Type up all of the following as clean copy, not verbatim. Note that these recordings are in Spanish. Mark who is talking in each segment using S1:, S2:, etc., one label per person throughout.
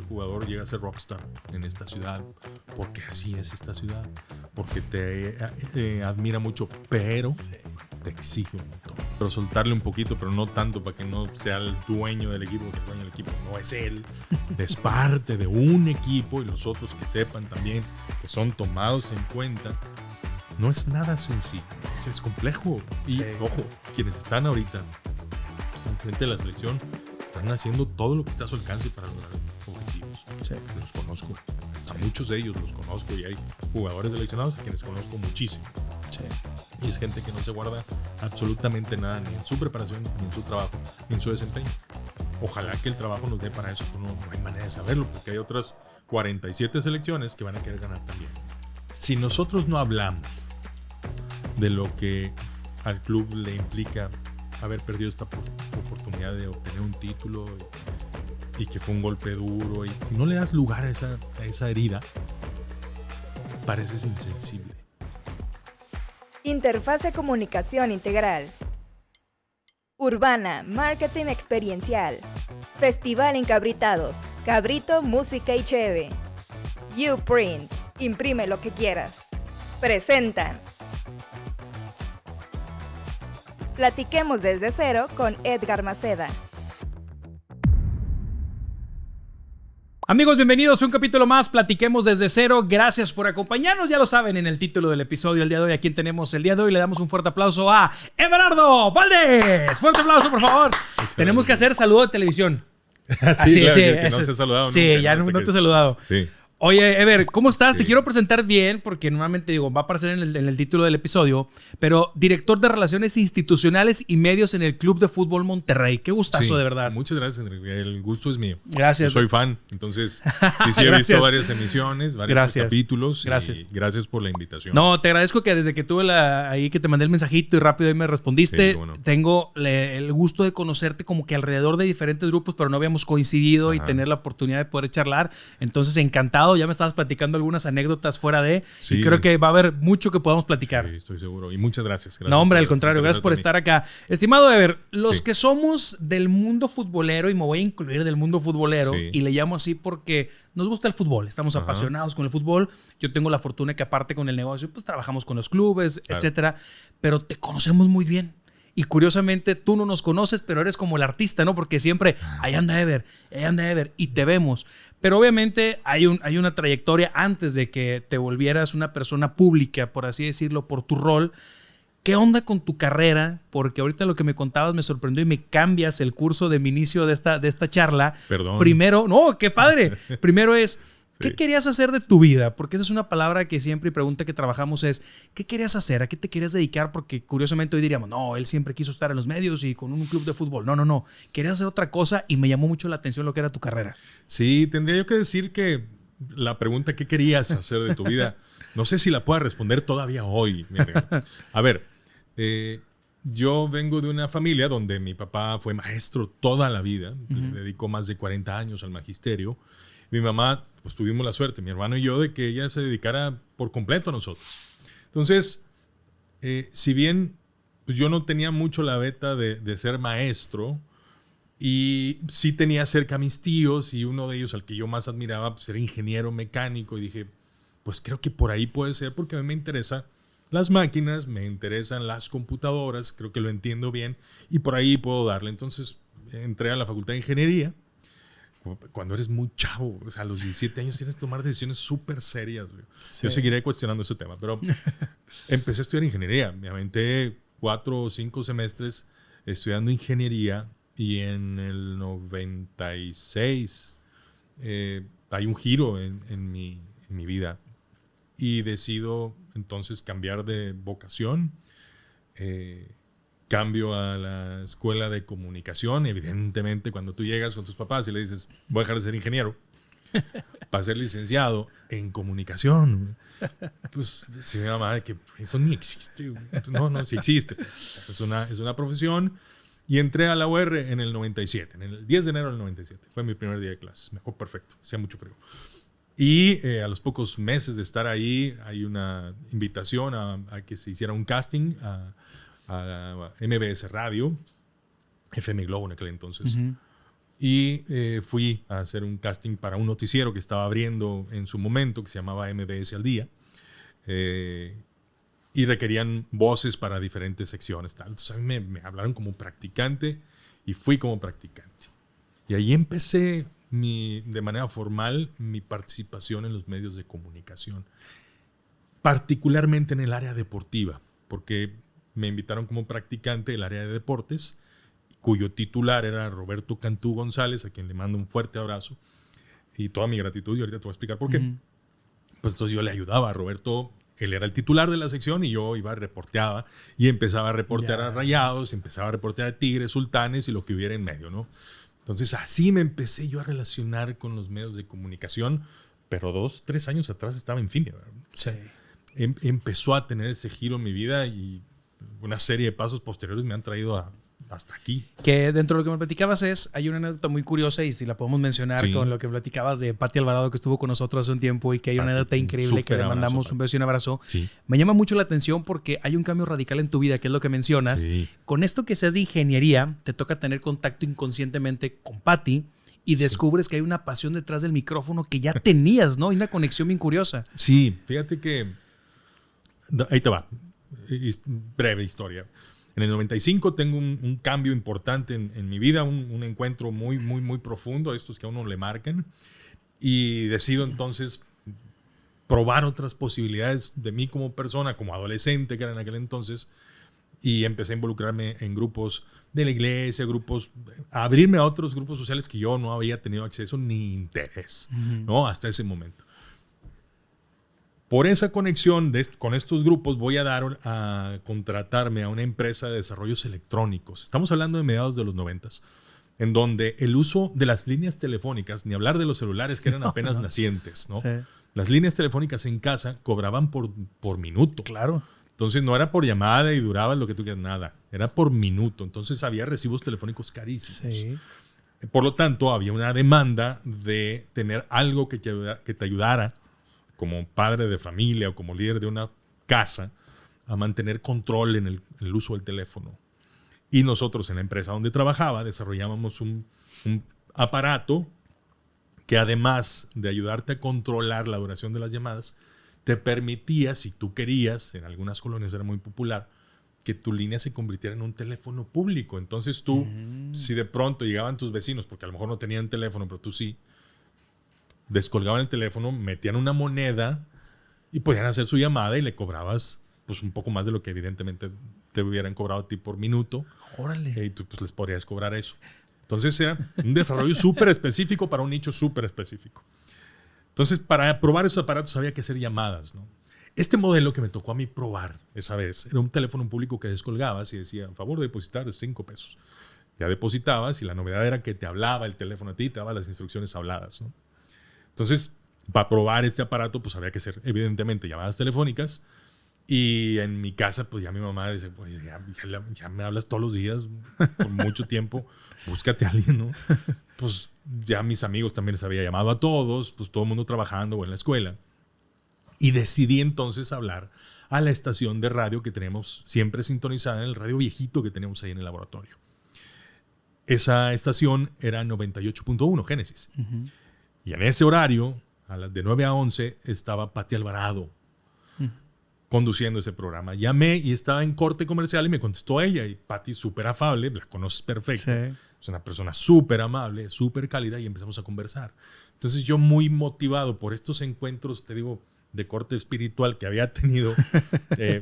S1: jugador llega a ser rockstar en esta ciudad, porque así es esta ciudad, porque te admira mucho, pero te exige un montón. Pero soltarle un poquito, pero no tanto para que no sea el dueño del equipo, porque el dueño del equipo no es él, es parte de un equipo, y los otros que sepan también que son tomados en cuenta. No es nada sencillo, es complejo. Y ojo, quienes están ahorita frente de la selección están haciendo todo lo que está a su alcance para lograr objetivos. Los conozco, a muchos de ellos los conozco, y hay jugadores seleccionados a quienes conozco muchísimo. Y es gente que no se guarda absolutamente nada, ni en su preparación, ni en su trabajo, ni en su desempeño. Ojalá que el trabajo nos dé para eso, pero no hay manera de saberlo, porque hay otras 47 selecciones que van a querer ganar también. Si nosotros no hablamos de lo que al club le implica haber perdido esta oportunidad de obtener un título, y que fue un golpe duro, y si no le das lugar a esa herida, pareces insensible.
S2: Interfase Comunicación Integral. Urbana, Marketing Experiencial. Festival Encabritados, Cabrito, Música y Cheve. Uprint, imprime lo que quieras. Presentan Platiquemos desde cero con Edgar Maceda.
S3: Amigos, bienvenidos a un capítulo más, Platiquemos desde cero. Gracias por acompañarnos, ya lo saben en el título del episodio el día de hoy. ¿A quién tenemos el día de hoy? Le damos un fuerte aplauso a Everardo Valdés. Fuerte aplauso, por favor. Tenemos que hacer saludo de televisión.
S1: Sí, claro, que no se ha saludado
S3: sí,
S1: nunca.
S3: ya no te he saludado.
S1: Sí.
S3: Oye, Ever, ¿cómo estás?
S1: Sí.
S3: Te quiero presentar bien, porque normalmente digo, va a aparecer en el título del episodio, pero director de Relaciones Institucionales y Medios en el Club de Fútbol Monterrey. Qué gustazo, de verdad.
S1: Muchas gracias, Enrique. El gusto es mío.
S3: Gracias.
S1: Yo soy fan, entonces sí he visto varias emisiones, varios capítulos.
S3: Gracias.
S1: Y gracias por la invitación.
S3: No, te agradezco que desde que tuve ahí que te mandé el mensajito y rápido ahí me respondiste.
S1: Sí, bueno.
S3: Tengo el gusto de conocerte como que alrededor de diferentes grupos, pero no habíamos coincidido.
S1: Ajá.
S3: Y tener la oportunidad de poder charlar. Entonces, encantado. Ya me estabas platicando algunas anécdotas fuera de.
S1: Sí.
S3: Y creo que va a haber mucho que podamos platicar.
S1: Sí, estoy seguro. Y muchas gracias.
S3: No, hombre, al contrario. Gracias por estar acá. Estimado Ever, los
S1: Sí.
S3: que somos del mundo futbolero, y me voy a incluir del mundo futbolero,
S1: Sí.
S3: y le llamo así porque nos gusta el fútbol. Estamos apasionados con el fútbol. Yo tengo la fortuna que aparte con el negocio, pues trabajamos con los clubes, etcétera. Pero te conocemos muy bien. Y curiosamente, tú no nos conoces, pero eres como el artista, ¿no? Porque siempre, ahí anda Ever, y te vemos. Pero obviamente hay una trayectoria antes de que te volvieras una persona pública, por así decirlo, por tu rol. ¿Qué onda con tu carrera? Porque ahorita lo que me contabas me sorprendió y me cambias el curso de mi inicio de esta charla.
S1: Perdón.
S3: Primero, no, qué padre. Primero es, ¿qué
S1: Sí.
S3: querías hacer de tu vida? Porque esa es una palabra que siempre y pregunta que trabajamos es, ¿qué querías hacer? ¿A qué te querías dedicar? Porque curiosamente hoy diríamos, no, él siempre quiso estar en los medios y con un club de fútbol. No. Querías hacer otra cosa y me llamó mucho la atención lo que era tu carrera.
S1: Sí, tendría yo que decir que la pregunta ¿qué querías hacer de tu vida? No sé si la pueda responder todavía hoy. Mira. A ver, yo vengo de una familia donde mi papá fue maestro toda la vida. Le dedicó más de 40 años al magisterio. Mi mamá, pues tuvimos la suerte, mi hermano y yo, de que ella se dedicara por completo a nosotros. Entonces, si bien pues yo no tenía mucho la beta de ser maestro, y sí tenía cerca a mis tíos, y uno de ellos al que yo más admiraba pues era ingeniero mecánico, y dije, pues creo que por ahí puede ser, porque a mí me interesan las máquinas, me interesan las computadoras, creo que lo entiendo bien, y por ahí puedo darle. Entonces entré a la Facultad de Ingeniería. Cuando eres muy chavo, o sea, a los 17 años tienes que tomar decisiones súper serias. Sí. Yo seguiré cuestionando ese tema, pero empecé a estudiar ingeniería. Me aventé 4 o 5 semestres estudiando ingeniería, y en el 96 hay un giro en mi vida, y decido entonces cambiar de vocación. Cambio a la escuela de comunicación. Evidentemente, cuando tú llegas con tus papás y le dices, voy a dejar de ser ingeniero para ser licenciado en comunicación, pues si mi mamá, que eso ni existe. No, sí existe. Es una profesión. Y entré a la UR en el 97, en el 10 de enero del 97. Fue mi primer día de clases. Me fue perfecto, hacía mucho frío. Y a los pocos meses de estar ahí, hay una invitación a que se hiciera un casting a MBS Radio, FM Globo en aquel entonces. Y fui a hacer un casting para un noticiero que estaba abriendo en su momento, que se llamaba MBS al Día. Y requerían voces para diferentes secciones. Tal. Entonces a mí me hablaron como practicante y fui como practicante. Y ahí empecé de manera formal mi participación en los medios de comunicación, particularmente en el área deportiva, porque me invitaron como practicante del área de deportes, cuyo titular era Roberto Cantú González, a quien le mando un fuerte abrazo y toda mi gratitud, y ahorita te voy a explicar por qué. Pues entonces yo le ayudaba a Roberto, él era el titular de la sección y yo iba, reporteaba y empezaba a reportear a Rayados, empezaba a reportear a Tigres, Sultanes y lo que hubiera en medio, ¿no? Entonces así me empecé yo a relacionar con los medios de comunicación, pero 2-3 años atrás estaba en fin.
S3: Sí.
S1: Empezó a tener ese giro en mi vida y una serie de pasos posteriores me han traído hasta aquí.
S3: Que dentro de lo que me platicabas hay una anécdota muy curiosa y si la podemos mencionar con lo que platicabas de Pati Alvarado, que estuvo con nosotros hace un tiempo y que hay una anécdota increíble que le mandamos un beso y un abrazo. Sí. Me llama mucho la atención porque hay un cambio radical en tu vida, que es lo que mencionas. Sí. Con esto que seas de ingeniería, te toca tener contacto inconscientemente con Pati y descubres que hay una pasión detrás del micrófono que ya tenías, ¿no? Hay una conexión bien curiosa.
S1: Sí, fíjate que... Ahí te va. Breve historia. En el 95 tengo un cambio importante en mi vida, un encuentro muy, muy, muy profundo, estos que a uno le marcan, y decido entonces probar otras posibilidades de mí como persona, como adolescente que era en aquel entonces, y empecé a involucrarme en grupos de la iglesia, a abrirme a otros grupos sociales que yo no había tenido acceso ni interés, ¿no? Hasta ese momento. Por esa conexión con estos grupos voy a contratarme a una empresa de desarrollos electrónicos. Estamos hablando de mediados de los 90s, en donde el uso de las líneas telefónicas, ni hablar de los celulares que eran apenas nacientes, ¿no? Sí. Las líneas telefónicas en casa cobraban por minuto.
S3: Claro.
S1: Entonces no era por llamada y duraba lo que tú quieras, nada. Era por minuto. Entonces había recibos telefónicos carísimos. Sí. Por lo tanto, había una demanda de tener algo que te ayudara como padre de familia o como líder de una casa, a mantener control en el uso del teléfono. Y nosotros en la empresa donde trabajaba desarrollábamos un aparato que, además de ayudarte a controlar la duración de las llamadas, te permitía, si tú querías, en algunas colonias era muy popular, que tu línea se convirtiera en un teléfono público. Entonces tú, si de pronto llegaban tus vecinos, porque a lo mejor no tenían teléfono, pero tú sí, descolgaban el teléfono, metían una moneda y podían hacer su llamada y le cobrabas pues un poco más de lo que evidentemente te hubieran cobrado a ti por minuto.
S3: Órale.
S1: Y tú pues les podrías cobrar eso. Entonces era un desarrollo súper específico para un nicho súper específico. Entonces para probar esos aparatos había que hacer llamadas, ¿no? Este modelo que me tocó a mí probar esa vez era un teléfono público que descolgabas y decía, a favor de depositar 5 pesos. Ya depositabas y la novedad era que te hablaba el teléfono a ti y te daba las instrucciones habladas, ¿no? Entonces, para probar este aparato, pues había que hacer, evidentemente, llamadas telefónicas. Y en mi casa, pues ya mi mamá dice, pues ya me hablas todos los días por mucho tiempo, búscate a alguien, ¿no? Pues ya mis amigos también les había llamado a todos, pues todo el mundo trabajando o en la escuela. Y decidí entonces hablar a la estación de radio que teníamos siempre sintonizada, en el radio viejito que teníamos ahí en el laboratorio. Esa estación era 98.1, Génesis. Y en ese horario, de 9 a 11, estaba Pati Alvarado conduciendo ese programa. Llamé y estaba en corte comercial y me contestó ella. Y Pati, súper afable, la conoces perfecto. Sí. Es una persona súper amable, súper cálida y empezamos a conversar. Entonces yo, muy motivado por estos encuentros, te digo, de corte espiritual que había tenido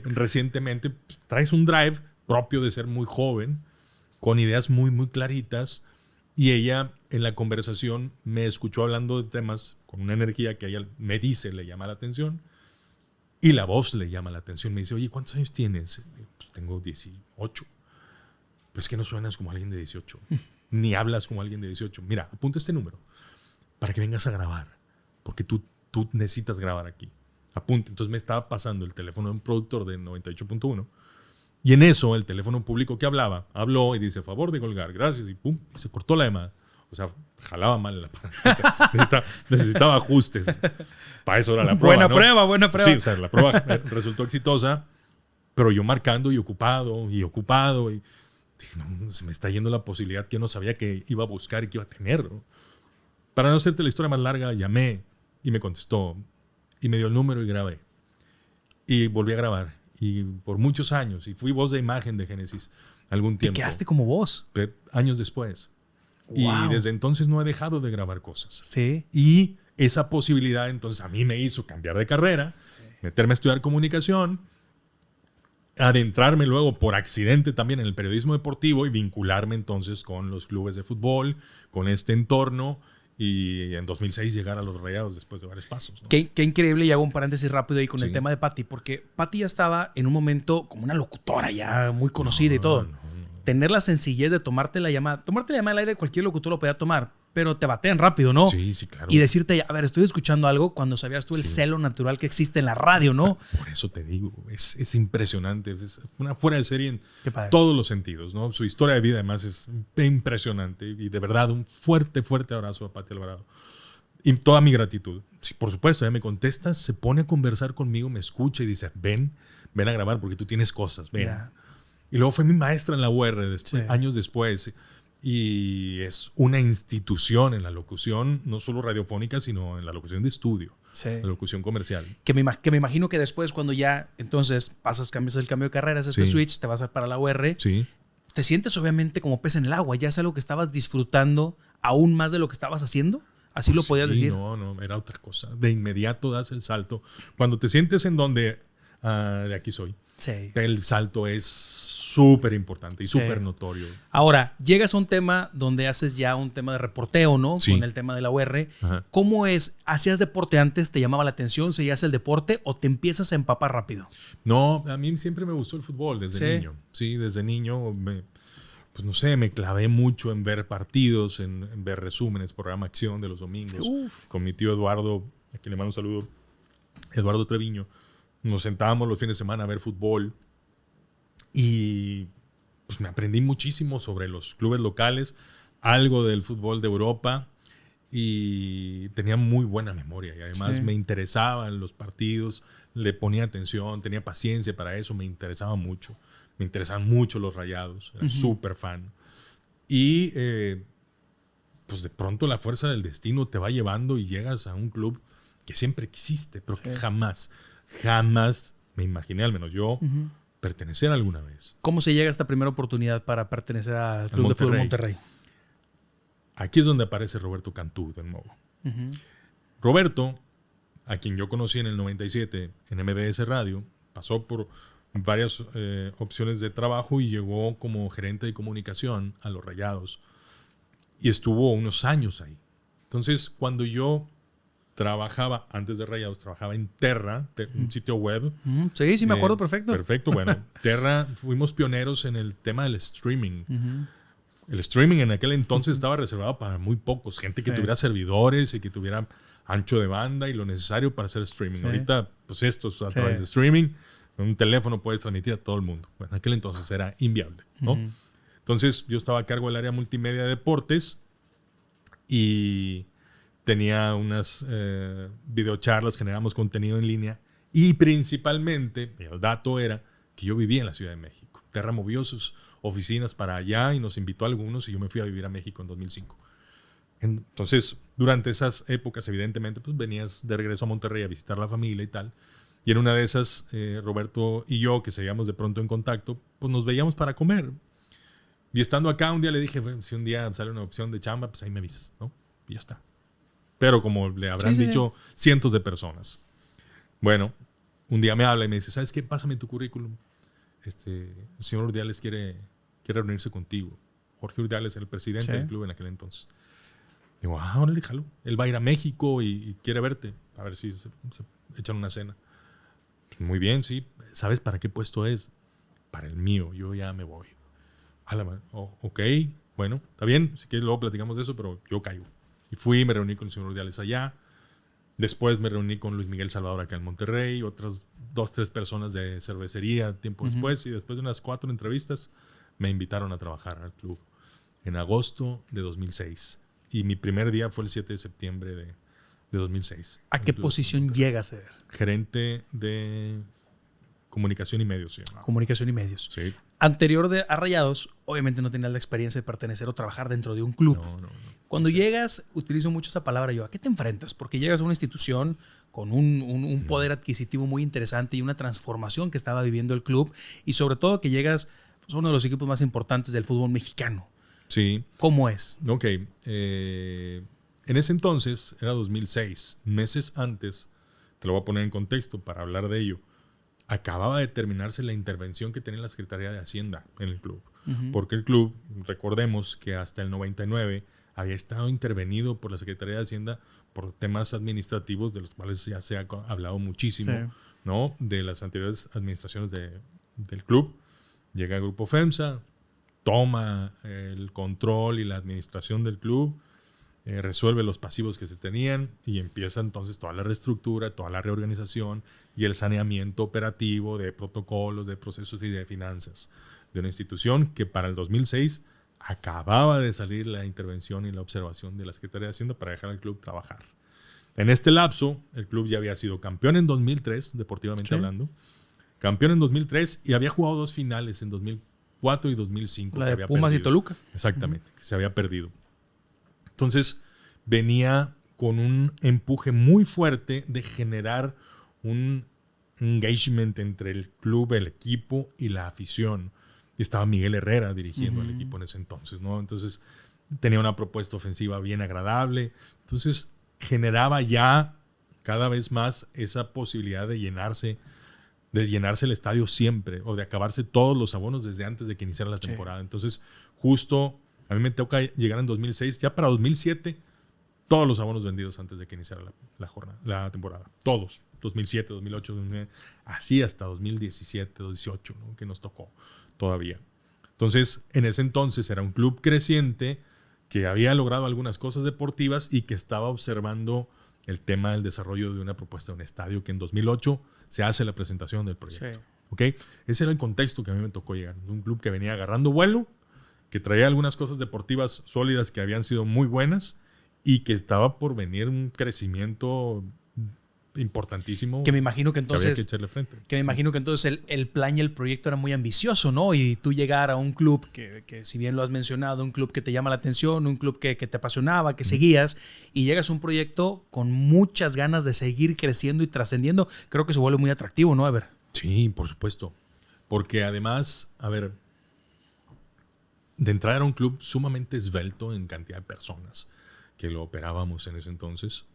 S1: recientemente, traes un drive propio de ser muy joven, con ideas muy, muy claritas. Y ella en la conversación me escuchó hablando de temas con una energía que a ella me dice, le llama la atención. Y la voz le llama la atención. Me dice, oye, ¿cuántos años tienes? Pues tengo 18. Pues que no suenas como alguien de 18. Ni hablas como alguien de 18. Mira, apunta este número para que vengas a grabar. Porque tú necesitas grabar aquí. Apunta. Entonces me estaba pasando el teléfono de un productor de 98.1. Y en eso, el teléfono público que habló y dice, favor de colgar, gracias, y pum, y se cortó la llamada. O sea, jalaba mal la aparato. necesitaba ajustes. Para eso era la prueba.
S3: Buena prueba.
S1: Sí, o sea, la prueba resultó exitosa, pero yo marcando y ocupado. Y dije, no, se me está yendo la posibilidad que yo no sabía que iba a buscar y que iba a tener, ¿no? Para no hacerte la historia más larga, llamé y me contestó y me dio el número y grabé. Y volví a grabar. Y por muchos años. Y fui voz de imagen de Génesis algún tiempo.
S3: ¿Te quedaste como voz?
S1: Años después.
S3: Wow.
S1: Y desde entonces no he dejado de grabar cosas.
S3: Sí.
S1: Y esa posibilidad entonces a mí me hizo cambiar de carrera, meterme a estudiar comunicación, adentrarme luego por accidente también en el periodismo deportivo y vincularme entonces con los clubes de fútbol, con este entorno. Y en 2006 llegar a los Rayados después de varios pasos, ¿no?
S3: Qué increíble, y hago un paréntesis rápido ahí con
S1: Sí.
S3: el tema de Pati, porque Pati ya estaba en un momento como una locutora ya muy conocida y todo.
S1: No.
S3: Tener la sencillez de tomarte la llamada al aire, cualquier locutor lo podía tomar, pero te batean rápido, ¿no?
S1: Sí, sí, claro.
S3: Y decirte, a ver, estoy escuchando algo cuando sabías tú el
S1: Sí.
S3: celo natural que existe en la radio, ¿no?
S1: Por eso te digo, es impresionante, es una fuera de serie en
S3: Qué padre.
S1: todos los sentidos, ¿no? Su historia de vida además es impresionante y de verdad un fuerte, fuerte abrazo a Pati Alvarado. Y toda mi gratitud. Sí, por supuesto, ella me contesta, se pone a conversar conmigo, me escucha y dice, ven a grabar porque tú tienes cosas, ven.
S3: Ya.
S1: Y luego fue mi maestra en la UR después,
S3: Sí.
S1: años después. Y es una institución en la locución, no solo radiofónica, sino en la locución de estudio,
S3: Sí.
S1: la locución comercial.
S3: Que me imagino que después, cuando ya entonces cambias el cambio de carreras, este
S1: Sí.
S3: switch, te vas para la UR,
S1: Sí.
S3: te sientes obviamente como pez en el agua. Ya es algo que estabas disfrutando aún más de lo que estabas haciendo. Así lo podías
S1: Sí,
S3: decir.
S1: No, era otra cosa. De inmediato das el salto. Cuando te sientes en donde de aquí soy,
S3: Sí.
S1: el salto es súper importante y
S3: Sí.
S1: súper notorio.
S3: Ahora, llegas a un tema donde haces ya un tema de reporteo, ¿no?
S1: Sí.
S3: Con el tema de la UR.
S1: Ajá.
S3: ¿Cómo es? ¿Hacías deporte antes? ¿Te llamaba la atención? ¿Seguías el deporte o te empiezas a empapar rápido?
S1: No, a mí siempre me gustó el fútbol desde
S3: Sí.
S1: niño. Sí, desde niño pues no sé, me clavé mucho en ver partidos, en ver resúmenes, programa Acción de los domingos.
S3: Uf.
S1: Con mi tío Eduardo, a quien le mando un saludo, Eduardo Treviño. Nos sentábamos los fines de semana a ver fútbol y pues me aprendí muchísimo sobre los clubes locales, algo del fútbol de Europa y tenía muy buena memoria y además
S3: Sí.
S1: me interesaban los partidos, le ponía atención, tenía paciencia para eso, me interesaba mucho. Me interesaban mucho los Rayados, era súper fan. Y pues de pronto la fuerza del destino te va llevando y llegas a un club que siempre quisiste, pero que jamás me imaginé, al menos yo, pertenecer alguna vez.
S3: ¿Cómo se llega a esta primera oportunidad para pertenecer al Club de Fútbol Monterrey?
S1: Aquí es donde aparece Roberto Cantú de nuevo. Roberto, a quien yo conocí en el 97 en MBS Radio, pasó por varias opciones de trabajo y llegó como gerente de comunicación a los Rayados y estuvo unos años ahí. Entonces, cuando yo trabajaba, antes de Rayados, trabajaba en Terra, un sitio web.
S3: Sí, me acuerdo perfecto.
S1: Perfecto, bueno. Terra, fuimos pioneros en el tema del streaming. El streaming en aquel entonces estaba reservado para muy pocos, gente que tuviera servidores y que tuviera ancho de banda y lo necesario para hacer streaming.
S3: Sí.
S1: Ahorita, pues esto es a través de streaming. En un teléfono puedes transmitir a todo el mundo. Bueno, en aquel entonces era inviable, ¿no? Entonces yo estaba a cargo del área multimedia de deportes y tenía unas videocharlas, generamos contenido en línea y principalmente, el dato era que yo vivía en la Ciudad de México. Terra movió sus oficinas para allá y nos invitó a algunos y yo me fui a vivir a México en 2005. Entonces, durante esas épocas, evidentemente, pues venías de regreso a Monterrey a visitar a la familia y tal. Y en una de esas, Roberto y yo, que seguíamos de pronto en contacto, pues nos veíamos para comer. Y estando acá, un día le dije, bueno, si un día sale una opción de chamba, pues ahí me avisas, ¿no? Y ya está. Pero como le habrán dicho cientos de personas. Bueno, un día me habla y me dice, ¿sabes qué? Pásame tu currículum. El señor Urdiales quiere reunirse contigo. Jorge Urdiales, el presidente del club en aquel entonces. Digo, órale, jalo. Él va a ir a México y quiere verte. A ver si se echan una cena. Muy bien, sí. ¿Sabes para qué puesto es? Para el mío. Yo ya me voy. Ok, bueno, está bien. Si quieres luego platicamos de eso, pero yo caigo. Y fui, me reuní con el señor Urdiales allá. Después me reuní con Luis Miguel Salvador acá en Monterrey. Otras 2-3 personas de cervecería tiempo después. Y después de unas 4 entrevistas me invitaron a trabajar al club en agosto de 2006. Y mi primer día fue el 7 de septiembre de 2006.
S3: ¿A qué posición llega a ser?
S1: Gerente de comunicación y medios. ¿Sí?
S3: Comunicación y medios.
S1: Sí.
S3: Anterior a Rayados, obviamente no tenías la experiencia de pertenecer o trabajar dentro de un club.
S1: No.
S3: Cuando llegas, utilizo mucho esa palabra yo, ¿a qué te enfrentas? Porque llegas a una institución con un poder adquisitivo muy interesante y una transformación que estaba viviendo el club, y sobre todo que llegas a uno de los equipos más importantes del fútbol mexicano.
S1: Sí.
S3: ¿Cómo es?
S1: Ok. En ese entonces, era 2006, meses antes, te lo voy a poner en contexto para hablar de ello, acababa de terminarse la intervención que tenía la Secretaría de Hacienda en el club. Porque el club, recordemos que hasta el 99 había estado intervenido por la Secretaría de Hacienda por temas administrativos de los cuales ya se ha hablado muchísimo,
S3: Sí.
S1: ¿no? De las anteriores administraciones del club. Llega el Grupo FEMSA, toma el control y la administración del club, resuelve los pasivos que se tenían y empieza entonces toda la reestructura, toda la reorganización y el saneamiento operativo de protocolos, de procesos y de finanzas de una institución que para el 2006 acababa de salir la intervención y la observación de la Secretaría de Hacienda para dejar al club trabajar. En este lapso, el club ya había sido campeón en 2003, deportivamente hablando, campeón en 2003 y había jugado 2 finales en 2004 y 2005.
S3: La
S1: que
S3: de
S1: había
S3: Pumas
S1: perdido.
S3: y Toluca.
S1: Exactamente, que se había perdido. Entonces, venía con un empuje muy fuerte de generar un engagement entre el club, el equipo y la afición. Y estaba Miguel Herrera dirigiendo el equipo en ese entonces, ¿no? Entonces, tenía una propuesta ofensiva bien agradable. Entonces, generaba ya cada vez más esa posibilidad de llenarse el estadio siempre o de acabarse todos los abonos desde antes de que iniciara la temporada. Entonces, justo a mí me toca llegar en 2006, ya para 2007, todos los abonos vendidos antes de que iniciara la temporada. Todos. 2007, 2008, 2009, así hasta 2017, 2018, ¿no? Que nos tocó todavía. Entonces, en ese entonces era un club creciente que había logrado algunas cosas deportivas y que estaba observando el tema del desarrollo de una propuesta de un estadio que en 2008 se hace la presentación del proyecto.
S3: Sí.
S1: ¿Okay? Ese era el contexto que a mí me tocó llegar. Un club que venía agarrando vuelo, que traía algunas cosas deportivas sólidas que habían sido muy buenas y que estaba por venir un crecimiento importantísimo
S3: Que me imagino que entonces,
S1: había que echarle frente.
S3: el plan y el proyecto era muy ambicioso, ¿no? Y tú llegar a un club que si bien lo has mencionado, un club que te llama la atención, un club que te apasionaba, que seguías, y llegas a un proyecto con muchas ganas de seguir creciendo y trascendiendo, creo que se vuelve muy atractivo, ¿no? A ver.
S1: Sí, por supuesto. Porque además, a ver, de entrada era un club sumamente esbelto en cantidad de personas que lo operábamos en ese entonces.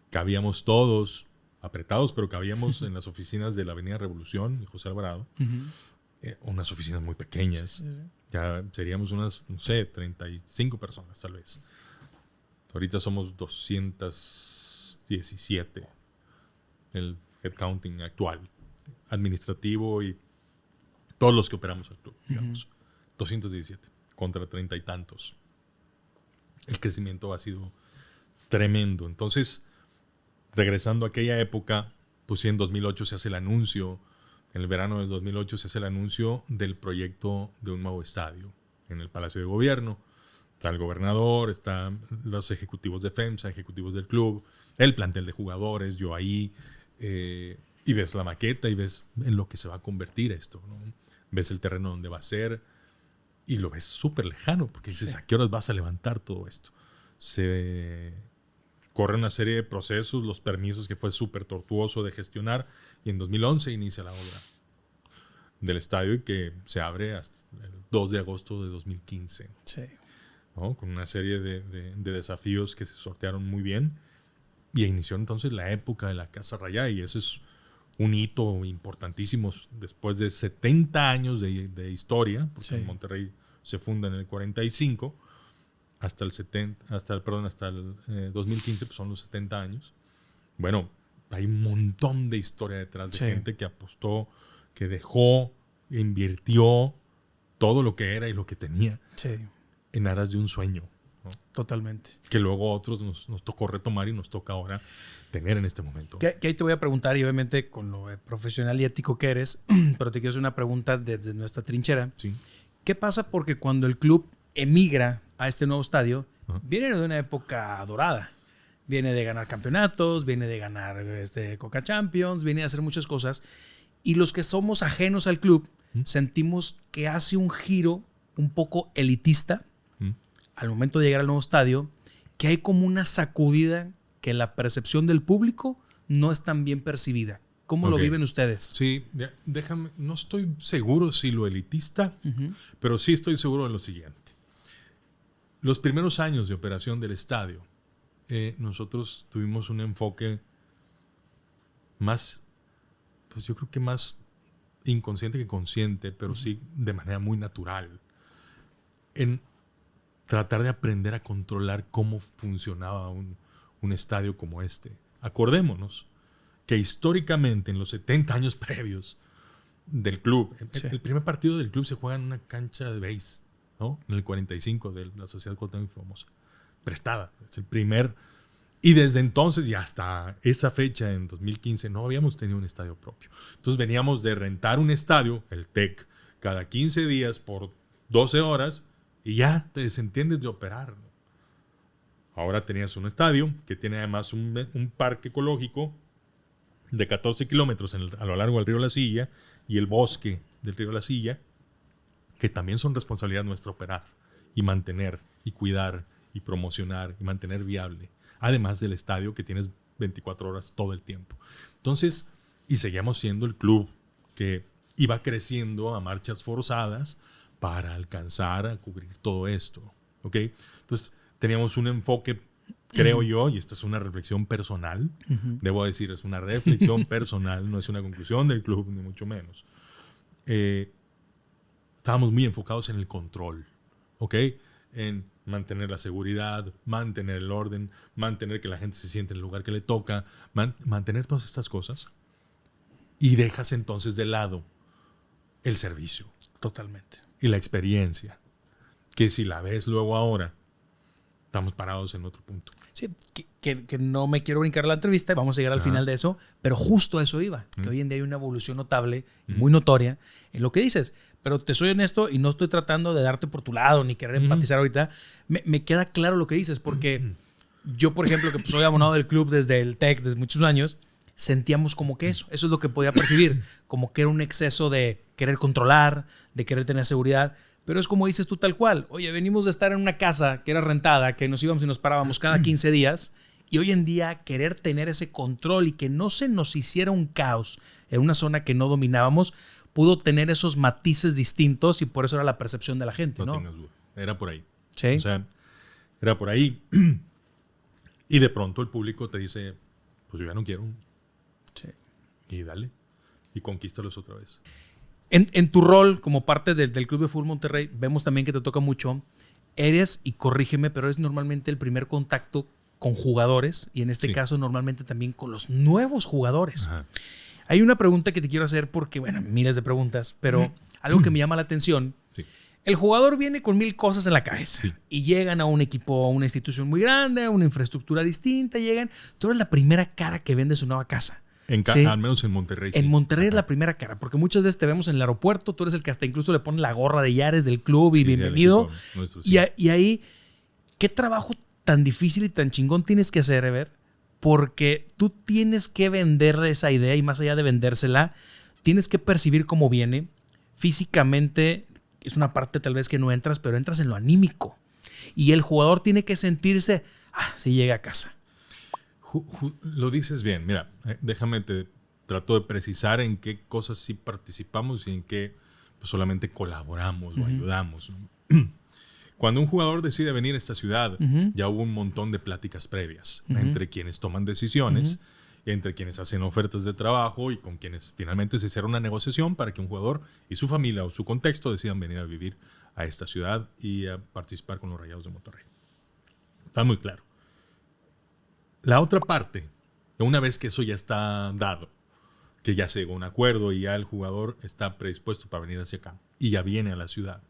S1: Cabíamos todos apretados, pero cabíamos en las oficinas de la Avenida Revolución y José Alvarado. Unas oficinas muy pequeñas.
S3: Sí.
S1: Ya seríamos unas, no sé, 35 personas tal vez. Ahorita somos 217. El headcounting actual, administrativo y todos los que operamos el club, digamos. 217 contra 30 y tantos. El crecimiento ha sido tremendo. Entonces, regresando a aquella época, pues en 2008 se hace el anuncio, en el verano de 2008 se hace el anuncio del proyecto de un nuevo estadio en el Palacio de Gobierno. Está el gobernador, están los ejecutivos de FEMSA, ejecutivos del club, el plantel de jugadores, yo ahí, y ves la maqueta y ves en lo que se va a convertir esto, ¿no? Ves el terreno donde va a ser y lo ves súper lejano, porque dices, ¿a qué horas vas a levantar todo esto? Se corre una serie de procesos, los permisos que fue súper tortuoso de gestionar, y en 2011 inicia la obra del estadio y que se abre hasta el 2 de agosto de 2015.
S3: Sí.
S1: ¿No? Con una serie de desafíos que se sortearon muy bien, y inició entonces la época de la Casa Rayada, y eso es un hito importantísimo después de 70 años de historia, porque en Monterrey se funda en el 45, hasta el 2015, pues son los 70 años. Bueno, hay un montón de historia detrás de gente que apostó, que dejó, invirtió todo lo que era y lo que tenía en aras de un sueño, ¿no?
S3: Totalmente.
S1: Que luego a otros nos tocó retomar y nos toca ahora tener en este momento.
S3: Que ahí te voy a preguntar, y obviamente con lo profesional y ético que eres, pero te quiero hacer una pregunta desde nuestra trinchera.
S1: Sí.
S3: ¿Qué pasa? Porque cuando el club emigra a este nuevo estadio, viene de una época dorada. Viene de ganar campeonatos, viene de ganar Coca Champions, viene de hacer muchas cosas. Y los que somos ajenos al club, sentimos que hace un giro un poco elitista al momento de llegar al nuevo estadio, que hay como una sacudida que la percepción del público no es tan bien percibida. ¿Cómo lo viven ustedes?
S1: Sí, déjame, no estoy seguro si lo elitista, pero sí estoy seguro de lo siguiente. Los primeros años de operación del estadio, nosotros tuvimos un enfoque más, pues yo creo que más inconsciente que consciente, pero sí de manera muy natural, en tratar de aprender a controlar cómo funcionaba un estadio como este. Acordémonos que históricamente en los 70 años previos del club, el primer partido del club se juega en una cancha de base, ¿no? En el 45 de la Sociedad Cuauhtémoc y Formosa, prestada, es el primer, y desde entonces y hasta esa fecha en 2015 no habíamos tenido un estadio propio. Entonces veníamos de rentar un estadio, el TEC, cada 15 días por 12 horas y ya te desentiendes de operar, ¿no? Ahora tenías un estadio que tiene además un parque ecológico de 14 kilómetros a lo largo del río La Silla y el bosque del río La Silla, que también son responsabilidad nuestra operar y mantener y cuidar y promocionar y mantener viable, además del estadio que tienes 24 horas todo el tiempo. Entonces, y seguíamos siendo el club que iba creciendo a marchas forzadas para alcanzar a cubrir todo esto, ¿ok? Entonces, teníamos un enfoque, creo yo, y esta es una reflexión personal, debo decir, es una reflexión personal, no es una conclusión del club, ni mucho menos. Estábamos muy enfocados en el control, ¿ok? En mantener la seguridad, mantener el orden, mantener que la gente se siente en el lugar que le toca, mantener todas estas cosas. Y dejas entonces de lado el servicio.
S3: Totalmente.
S1: Y la experiencia, que si la ves luego ahora, estamos parados en otro punto.
S3: Sí, que no me quiero brincar la entrevista, vamos a llegar al final de eso, pero justo a eso iba, que hoy en día hay una evolución notable y muy notoria en lo que dices. Pero te soy honesto y no estoy tratando de darte por tu lado ni querer empatizar ahorita. Me queda claro lo que dices, porque yo, por ejemplo, que soy abonado del club desde el TEC, desde muchos años, sentíamos como que eso es lo que podía percibir, como que era un exceso de querer controlar, de querer tener seguridad. Pero es como dices tú tal cual. Oye, venimos de estar en una casa que era rentada, que nos íbamos y nos parábamos cada 15 días. Y hoy en día querer tener ese control y que no se nos hiciera un caos en una zona que no dominábamos, pudo tener esos matices distintos y por eso era la percepción de la gente, ¿no?
S1: No tengas duda. Era por ahí.
S3: Sí.
S1: O sea, era por ahí. Y de pronto el público te dice, pues yo ya no quiero.
S3: Sí.
S1: Y dale. Y conquístalos otra vez.
S3: En tu rol como parte del Club de Fútbol Monterrey, vemos también que te toca mucho. Eres, y corrígeme, pero eres normalmente el primer contacto con jugadores y en este caso normalmente también con los nuevos jugadores. Ajá. Hay una pregunta que te quiero hacer porque, bueno, miles de preguntas, pero algo que me llama la atención. Sí. El jugador viene con 1000 cosas en la cabeza y llegan a un equipo, a una institución muy grande, a una infraestructura distinta, llegan. Tú eres la primera cara que vende su nueva casa.
S1: Al menos en Monterrey.
S3: En Monterrey es la primera cara, porque muchas veces te vemos en el aeropuerto, tú eres el que hasta incluso le pone la gorra de Yares del club y bienvenido. Nuestro, y ahí, ¿qué trabajo tan difícil y tan chingón tienes que hacer, Ever? Porque tú tienes que vender esa idea y más allá de vendérsela, tienes que percibir cómo viene. Físicamente es una parte tal vez que no entras, pero entras en lo anímico. Y el jugador tiene que sentirse, si llega a casa.
S1: Lo dices bien. Mira, déjame trato de precisar en qué cosas sí participamos y en qué pues, solamente colaboramos o ayudamos, ¿no? Cuando un jugador decide venir a esta ciudad, ya hubo un montón de pláticas previas entre quienes toman decisiones, entre quienes hacen ofertas de trabajo y con quienes finalmente se cierra una negociación para que un jugador y su familia o su contexto decidan venir a vivir a esta ciudad y a participar con los Rayados de Monterrey. Está muy claro. La otra parte, una vez que eso ya está dado, que ya se llegó a un acuerdo y ya el jugador está predispuesto para venir hacia acá y ya viene a la ciudad,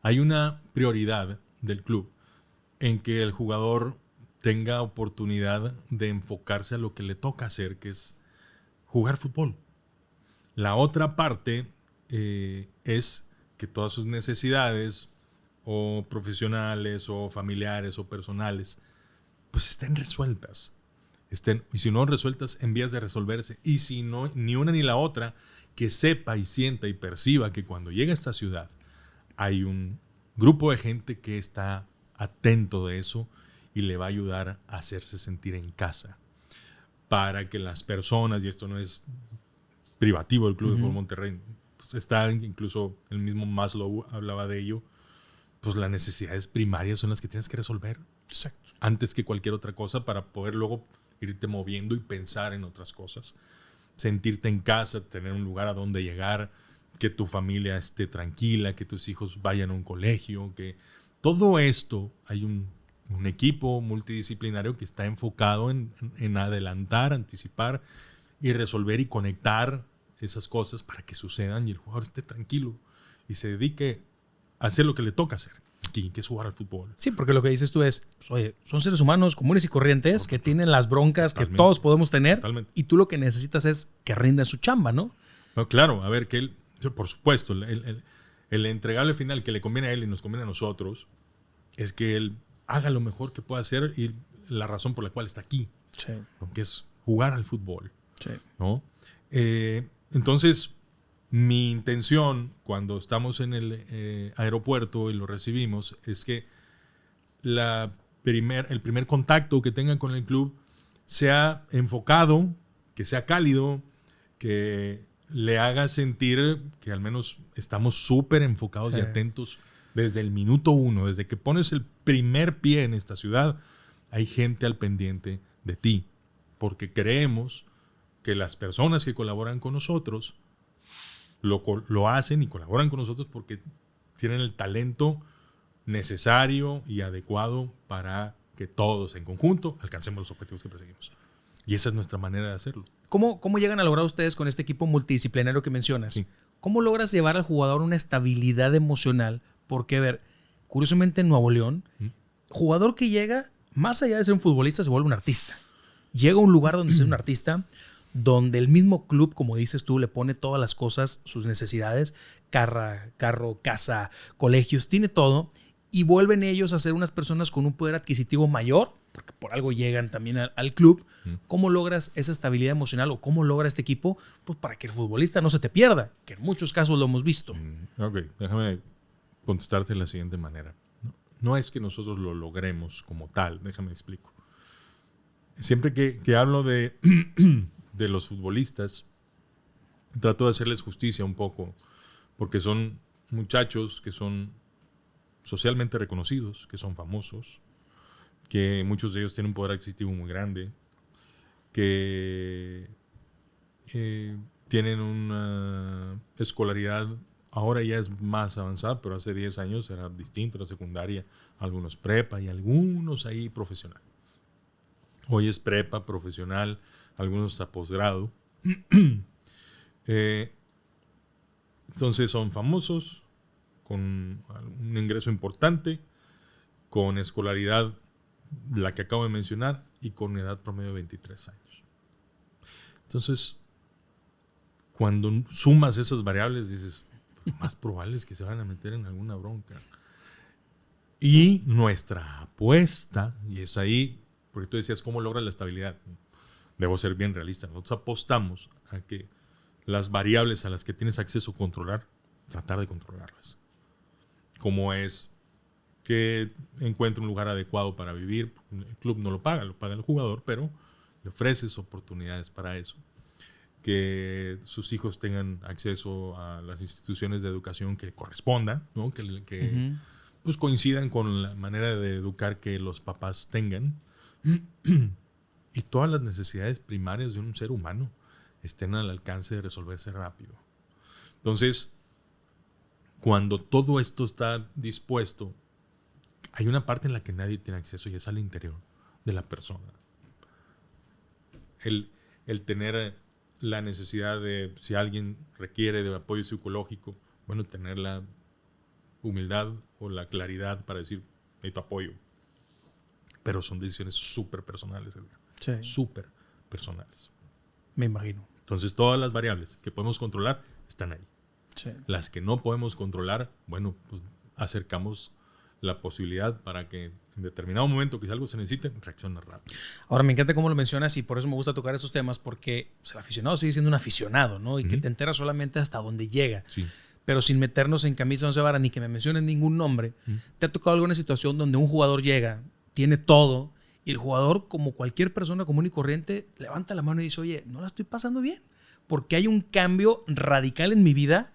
S1: hay una prioridad del club en que el jugador tenga oportunidad de enfocarse a lo que le toca hacer, que es jugar fútbol. La otra parte es que todas sus necesidades, o profesionales, o familiares, o personales, pues estén resueltas. estén, y si no resueltas, en vías de resolverse. Y si no, ni una ni la otra, que sepa y sienta y perciba que cuando llega a esta ciudad hay un grupo de gente que está atento de eso y le va a ayudar a hacerse sentir en casa. Para que las personas, y esto no es privativo del Club de Fútbol Monterrey, pues está incluso el mismo Maslow hablaba de ello, pues las necesidades primarias son las que tienes que resolver.
S3: Exacto.
S1: Antes que cualquier otra cosa, para poder luego irte moviendo y pensar en otras cosas. Sentirte en casa, tener un lugar a donde llegar, que tu familia esté tranquila, que tus hijos vayan a un colegio, que todo esto, hay un equipo multidisciplinario que está enfocado en adelantar, anticipar y resolver y conectar esas cosas para que sucedan y el jugador esté tranquilo y se dedique a hacer lo que le toca hacer, que es jugar al fútbol.
S3: Sí, porque lo que dices tú es, pues, oye, son seres humanos comunes y corrientes que tienen las broncas
S1: Totalmente.
S3: que todos podemos tener.
S1: Totalmente.
S3: Y tú lo que necesitas es que rinda su chamba, ¿no?
S1: No, claro, a ver, que él, por supuesto, el entregable final que le conviene a él y nos conviene a nosotros es que él haga lo mejor que pueda hacer y la razón por la cual está aquí,
S3: Sí.
S1: que es jugar al fútbol.
S3: Sí.
S1: ¿No? Entonces, mi intención cuando estamos en el aeropuerto y lo recibimos es que el primer contacto que tengan con el club sea enfocado, que sea cálido, que le haga sentir que al menos estamos súper enfocados y atentos desde el minuto 1, desde que pones el primer pie en esta ciudad, hay gente al pendiente de ti, porque creemos que las personas que colaboran con nosotros lo hacen y colaboran con nosotros porque tienen el talento necesario y adecuado para que todos en conjunto alcancemos los objetivos que perseguimos. Y esa es nuestra manera de hacerlo.
S3: ¿Cómo llegan a lograr ustedes con este equipo multidisciplinario que mencionas?
S1: Sí.
S3: ¿Cómo logras llevar al jugador una estabilidad emocional? Porque, a ver, curiosamente en Nuevo León, jugador que llega, más allá de ser un futbolista, se vuelve un artista. Llega a un lugar donde es un artista, donde el mismo club, como dices tú, le pone todas las cosas, sus necesidades, carro, casa, colegios, tiene todo, y vuelven ellos a ser unas personas con un poder adquisitivo mayor, porque por algo llegan también al club. ¿Cómo logras esa estabilidad emocional o cómo logra este equipo? Pues para que el futbolista no se te pierda, que en muchos casos lo hemos visto.
S1: Ok, déjame contestarte de la siguiente manera. No es que nosotros lo logremos como tal, déjame explico. Siempre que hablo de los futbolistas, trato de hacerles justicia un poco, porque son muchachos que son socialmente reconocidos, que son famosos, que muchos de ellos tienen un poder adquisitivo muy grande, que tienen una escolaridad, ahora ya es más avanzada, pero hace 10 años era distinto, era secundaria, algunos prepa y algunos ahí profesional. Hoy es prepa, profesional, algunos hasta posgrado. Entonces son famosos, con un ingreso importante, con escolaridad, la que acabo de mencionar, y con edad promedio de 23 años. Entonces, cuando sumas esas variables, dices, lo más probable es que se van a meter en alguna bronca. Y nuestra apuesta, y es ahí, porque tú decías, ¿cómo logras la estabilidad? Debo ser bien realista. Nosotros apostamos a que las variables a las que tienes acceso a controlar, tratar de controlarlas. Como es que encuentre un lugar adecuado para vivir. El club no lo paga el jugador, pero le ofreces oportunidades para eso. Que sus hijos tengan acceso a las instituciones de educación que correspondan, ¿no? Que pues coincidan con la manera de educar que los papás tengan. Y todas las necesidades primarias de un ser humano estén al alcance de resolverse rápido. Entonces, cuando todo esto está dispuesto, hay una parte en la que nadie tiene acceso y es al interior de la persona. El tener la necesidad de, si alguien requiere de apoyo psicológico, bueno, tener la humildad o la claridad para decir, necesito apoyo. Pero son decisiones súper personales, Edgar.
S3: Sí.
S1: Súper personales.
S3: Me imagino.
S1: Entonces, todas las variables que podemos controlar están ahí.
S3: Sí.
S1: Las que no podemos controlar, bueno, pues acercamos la posibilidad para que en determinado momento que si algo se necesite, reacciona rápido.
S3: Ahora, me encanta cómo lo mencionas y por eso me gusta tocar estos temas, porque pues, el aficionado sigue siendo un aficionado, ¿no? Y que te enteras solamente hasta donde llega.
S1: Sí.
S3: Pero sin meternos en camisa once varas ni que me mencionen ningún nombre. ¿Te ha tocado alguna situación donde un jugador llega, tiene todo, y el jugador, como cualquier persona común y corriente, levanta la mano y dice, oye, no la estoy pasando bien? Porque hay un cambio radical en mi vida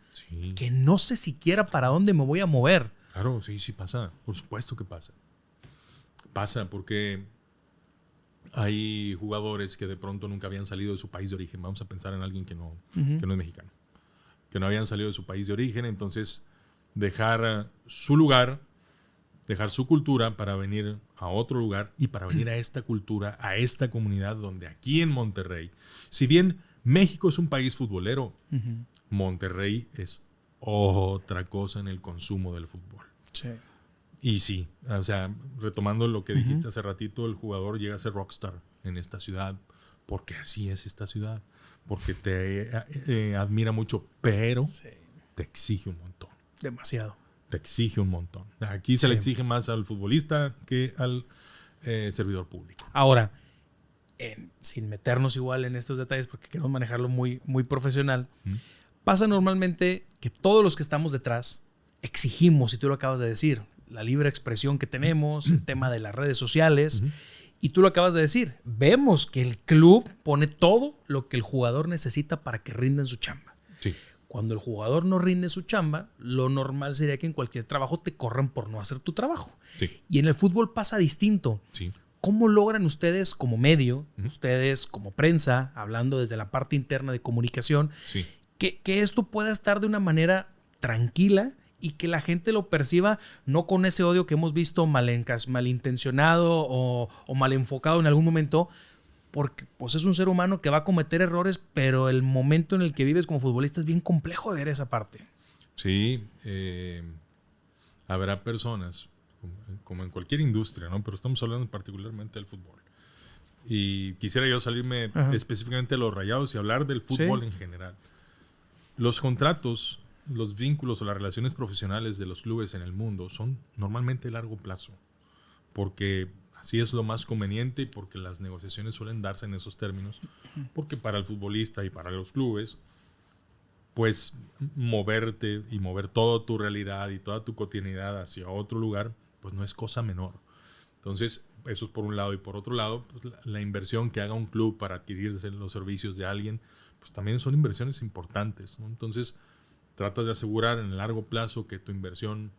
S3: que no sé siquiera para dónde me voy a mover.
S1: Claro, sí pasa. Por supuesto que pasa. Pasa porque hay jugadores que de pronto nunca habían salido de su país de origen. Vamos a pensar en alguien que no es mexicano. Que no habían salido de su país de origen. Entonces, dejar su lugar, dejar su cultura para venir a otro lugar y para venir a esta cultura, a esta comunidad donde aquí en Monterrey, si bien México es un país futbolero, Monterrey es otra cosa en el consumo del fútbol.
S3: Sí.
S1: Y sí, o sea, retomando lo que dijiste hace ratito, el jugador llega a ser rockstar en esta ciudad, porque así es esta ciudad, porque te admira mucho, pero te exige un montón.
S3: Demasiado.
S1: Te exige un montón. Aquí se le exige más al futbolista que al servidor público.
S3: Ahora, sin meternos igual en estos detalles, porque queremos manejarlo muy, muy profesional, pasa normalmente que todos los que estamos detrás exigimos, y tú lo acabas de decir, la libre expresión que tenemos, el tema de las redes sociales, y tú lo acabas de decir, vemos que el club pone todo lo que el jugador necesita para que rinda en su chamba.
S1: Sí.
S3: Cuando el jugador no rinde su chamba, lo normal sería que en cualquier trabajo te corran por no hacer tu trabajo.
S1: Sí.
S3: Y en el fútbol pasa distinto.
S1: Sí.
S3: ¿Cómo logran ustedes como medio, ustedes como prensa, hablando desde la parte interna de comunicación, que esto pueda estar de una manera tranquila y que la gente lo perciba no con ese odio que hemos visto malintencionado o mal enfocado en algún momento? Porque pues, es un ser humano que va a cometer errores, pero el momento en el que vives como futbolista es bien complejo de ver esa parte.
S1: Sí, habrá personas, como en cualquier industria, ¿no? Pero estamos hablando particularmente del fútbol. Y quisiera yo salirme específicamente de los Rayados y hablar del fútbol en general. Los contratos, los vínculos o las relaciones profesionales de los clubes en el mundo son normalmente a largo plazo, porque así es lo más conveniente y porque las negociaciones suelen darse en esos términos, porque para el futbolista y para los clubes, pues moverte y mover toda tu realidad y toda tu cotidianidad hacia otro lugar, pues no es cosa menor. Entonces, eso es por un lado. Y por otro lado, pues la inversión que haga un club para adquirirse los servicios de alguien, pues también son inversiones importantes, ¿no? Entonces, tratas de asegurar en el largo plazo que tu inversión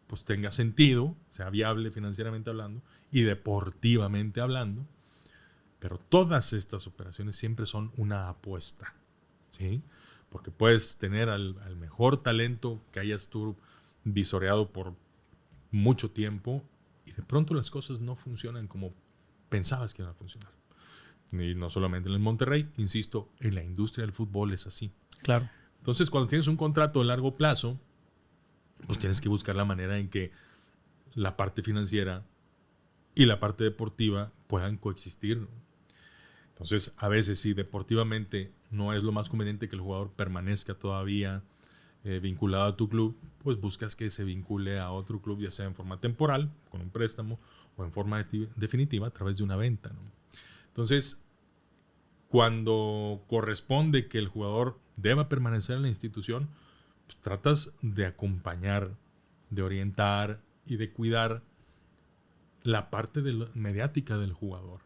S1: pues tenga sentido, sea viable financieramente hablando y deportivamente hablando, pero todas estas operaciones siempre son una apuesta, ¿sí? Porque puedes tener al mejor talento que hayas tú visoreado por mucho tiempo y de pronto las cosas no funcionan como pensabas que iban a funcionar. Y no solamente en el Monterrey, insisto, en la industria del fútbol es así.
S3: Claro.
S1: Entonces, cuando tienes un contrato a largo plazo, pues tienes que buscar la manera en que la parte financiera y la parte deportiva puedan coexistir. Entonces, a veces si deportivamente no es lo más conveniente que el jugador permanezca todavía vinculado a tu club, pues buscas que se vincule a otro club, ya sea en forma temporal, con un préstamo, o en forma definitiva a través de una venta, ¿no? Entonces, cuando corresponde que el jugador deba permanecer en la institución, pues tratas de acompañar, de orientar y de cuidar la parte mediática del jugador.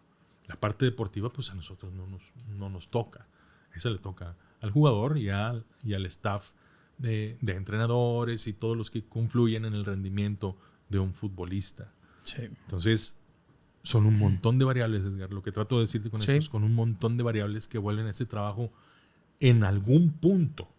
S1: La parte deportiva, pues a nosotros no nos toca. Esa le toca al jugador y al staff de entrenadores y todos los que confluyen en el rendimiento de un futbolista.
S3: Sí.
S1: Entonces, son un montón de variables, Edgar. Lo que trato de decirte con esto es con un montón de variables que vuelven a ese trabajo en algún punto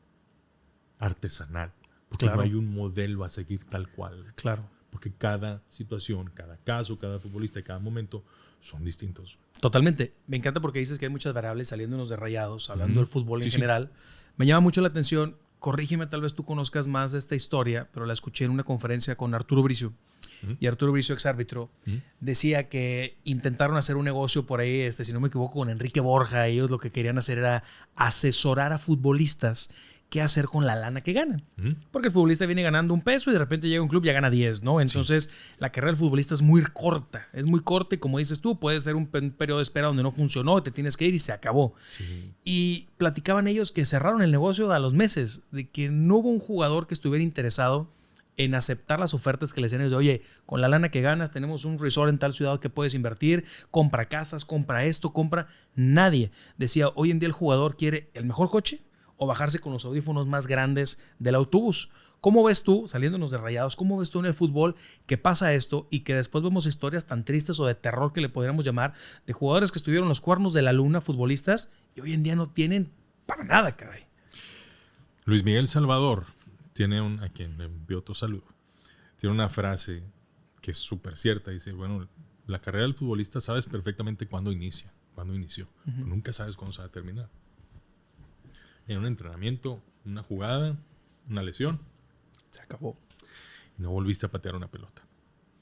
S1: artesanal. Porque no hay un modelo a seguir tal cual.
S3: Claro.
S1: Porque cada situación, cada caso, cada futbolista, cada momento son distintos.
S3: Totalmente. Me encanta porque dices que hay muchas variables saliéndonos de Rayados, hablando del fútbol en general. Me llama mucho la atención. Corrígeme, tal vez tú conozcas más de esta historia, pero la escuché en una conferencia con Arturo Bricio. Y Arturo Bricio, exárbitro, decía que intentaron hacer un negocio por ahí, si no me equivoco, con Enrique Borja. Ellos lo que querían hacer era asesorar a futbolistas qué hacer con la lana que ganan. Porque el futbolista viene ganando $1 y de repente llega a un club y ya gana 10, ¿no? Entonces, la carrera del futbolista es muy corta y como dices tú, puede ser un periodo de espera donde no funcionó, te tienes que ir y se acabó. Sí. Y platicaban ellos que cerraron el negocio a los meses, de que no hubo un jugador que estuviera interesado en aceptar las ofertas que le decían ellos de, oye, con la lana que ganas tenemos un resort en tal ciudad que puedes invertir, compra casas, compra esto, compra. Nadie decía, hoy en día el jugador quiere el mejor coche o bajarse con los audífonos más grandes del autobús. ¿Cómo ves tú, saliéndonos de Rayados, cómo ves tú en el fútbol que pasa esto y que después vemos historias tan tristes o de terror que le podríamos llamar de jugadores que estuvieron los cuernos de la luna, futbolistas, y hoy en día no tienen para nada, caray?
S1: Luis Miguel Salvador tiene a quien le envió otro saludo, tiene una frase que es súper cierta. Dice, bueno, la carrera del futbolista sabes perfectamente cuándo inició. Nunca sabes cuándo se va a terminar. En un entrenamiento, una jugada, una lesión,
S3: se acabó.
S1: Y no volviste a patear una pelota.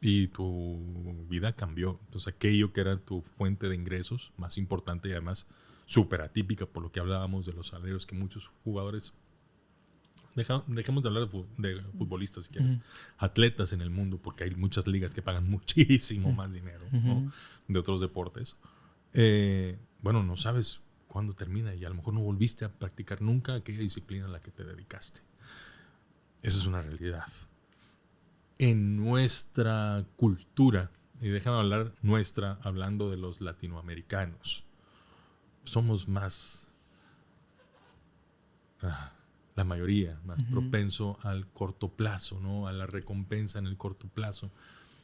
S1: Y tu vida cambió. Entonces aquello que era tu fuente de ingresos más importante y además súper atípica por lo que hablábamos de los salarios que muchos jugadores... Dejemos de hablar de futbolistas, si quieres. Atletas en el mundo, porque hay muchas ligas que pagan muchísimo más dinero, ¿no? De otros deportes. Bueno, no sabes cuándo termina y a lo mejor no volviste a practicar nunca aquella disciplina a la que te dedicaste. Esa es una realidad. En nuestra cultura, y déjame hablar nuestra, hablando de los latinoamericanos, somos más... la mayoría, más propenso al corto plazo, ¿no? A la recompensa en el corto plazo,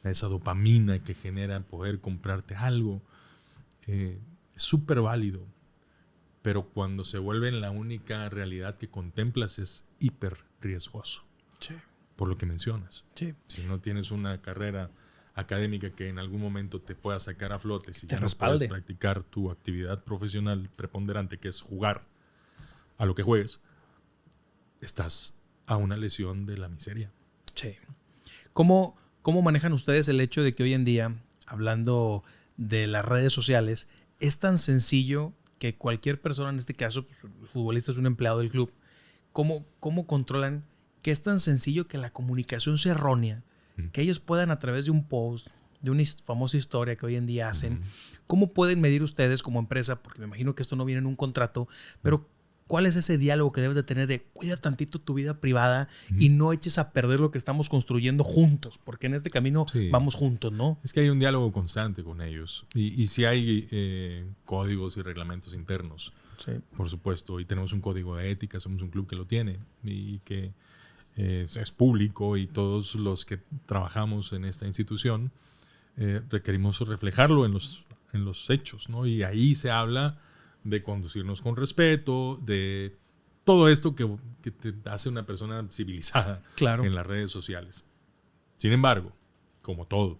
S1: a esa dopamina que genera poder comprarte algo. Es súper válido, pero cuando se vuelve la única realidad que contemplas es hiper riesgoso.
S3: Sí.
S1: Por lo que mencionas.
S3: Sí.
S1: Si no tienes una carrera académica que en algún momento te pueda sacar a flote, si ya no puedes practicar tu actividad profesional preponderante, que es jugar a lo que juegues, estás a una lesión de la miseria.
S3: Sí. ¿Cómo manejan ustedes el hecho de que hoy en día, hablando de las redes sociales, es tan sencillo que cualquier persona, en este caso, pues, el futbolista es un empleado del club, ¿cómo controlan que es tan sencillo que la comunicación sea errónea, que ellos puedan a través de un post, de una famosa historia que hoy en día hacen, cómo pueden medir ustedes como empresa, porque me imagino que esto no viene en un contrato, pero ¿cuál es ese diálogo que debes de tener de cuida tantito tu vida privada y no eches a perder lo que estamos construyendo juntos? Porque en este camino vamos juntos, ¿no?
S1: Es que hay un diálogo constante con ellos. Y sí hay códigos y reglamentos internos, por supuesto. Y tenemos un código de ética, somos un club que lo tiene y que es público y todos los que trabajamos en esta institución requerimos reflejarlo en los hechos, ¿no? Y ahí se habla de conducirnos con respeto, de todo esto que te hace una persona civilizada en las redes sociales. Sin embargo, como todo,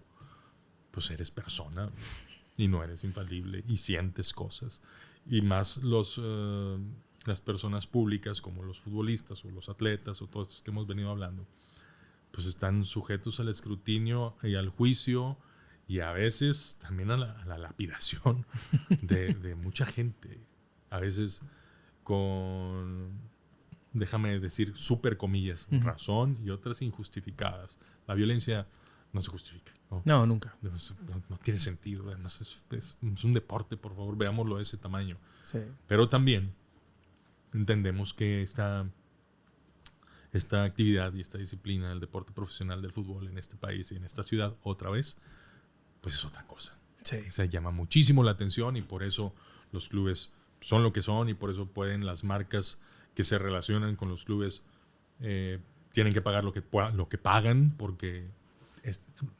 S1: pues eres persona y no eres infalible y sientes cosas. Y más las personas públicas como los futbolistas o los atletas o todos estos que hemos venido hablando, pues están sujetos al escrutinio y al juicio y a veces también a la lapidación de mucha gente. A veces con, déjame decir, súper comillas, razón y otras injustificadas. La violencia no se justifica.
S3: No, nunca.
S1: No tiene sentido. Además es un deporte, por favor, veámoslo de ese tamaño.
S3: Sí.
S1: Pero también entendemos que esta actividad y esta disciplina del deporte profesional del fútbol en este país y en esta ciudad, otra vez, pues es otra cosa.
S3: Sí.
S1: Se llama muchísimo la atención y por eso los clubes son lo que son y por eso pueden las marcas que se relacionan con los clubes tienen que pagar lo que pagan porque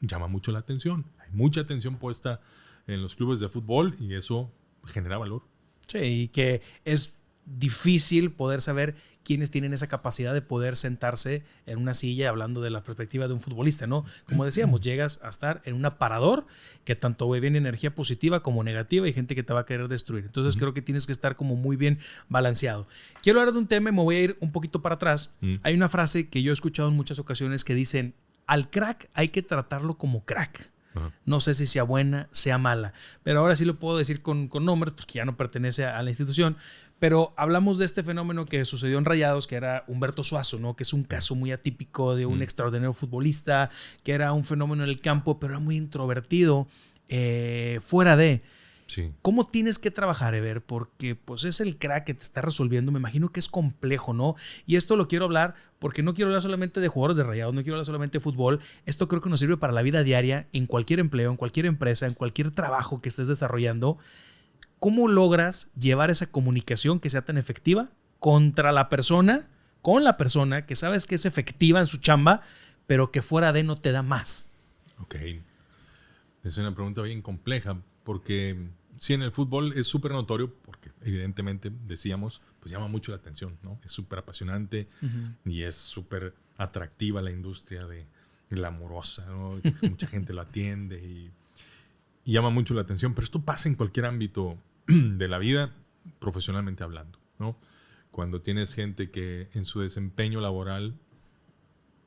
S1: llama mucho la atención. Hay mucha atención puesta en los clubes de fútbol y eso genera valor.
S3: Sí, y que es difícil poder saber quiénes tienen esa capacidad de poder sentarse en una silla hablando de la perspectiva de un futbolista, ¿no? Como decíamos, llegas a estar en un aparador que tanto viene energía positiva como negativa y gente que te va a querer destruir. Entonces creo que tienes que estar como muy bien balanceado. Quiero hablar de un tema y me voy a ir un poquito para atrás. Hay una frase que yo he escuchado en muchas ocasiones que dicen, al crack hay que tratarlo como crack.
S1: Ajá.
S3: No sé si sea buena, sea mala, pero ahora sí lo puedo decir con nombres, porque ya no pertenece a la institución. Pero hablamos de este fenómeno que sucedió en Rayados, que era Humberto Suazo, ¿no? Que es un caso muy atípico de un extraordinario futbolista, que era un fenómeno en el campo, pero era muy introvertido, fuera de...
S1: Sí.
S3: ¿Cómo tienes que trabajar, Ever? Porque pues es el crack que te está resolviendo. Me imagino que es complejo, ¿no? Y esto lo quiero hablar porque no quiero hablar solamente de jugadores de Rayados, no quiero hablar solamente de fútbol. Esto creo que nos sirve para la vida diaria, en cualquier empleo, en cualquier empresa, en cualquier trabajo que estés desarrollando. ¿Cómo logras llevar esa comunicación que sea tan efectiva contra la persona, con la persona que sabes que es efectiva en su chamba, pero que fuera de no te da más?
S1: Ok. Es una pregunta bien compleja porque sí, en el fútbol es súper notorio porque evidentemente, decíamos, pues llama mucho la atención, ¿no? Es súper apasionante y es súper atractiva la industria de la amorosa, ¿no? Mucha gente lo atiende y llama mucho la atención, pero esto pasa en cualquier ámbito de la vida, profesionalmente hablando, ¿no? Cuando tienes gente que en su desempeño laboral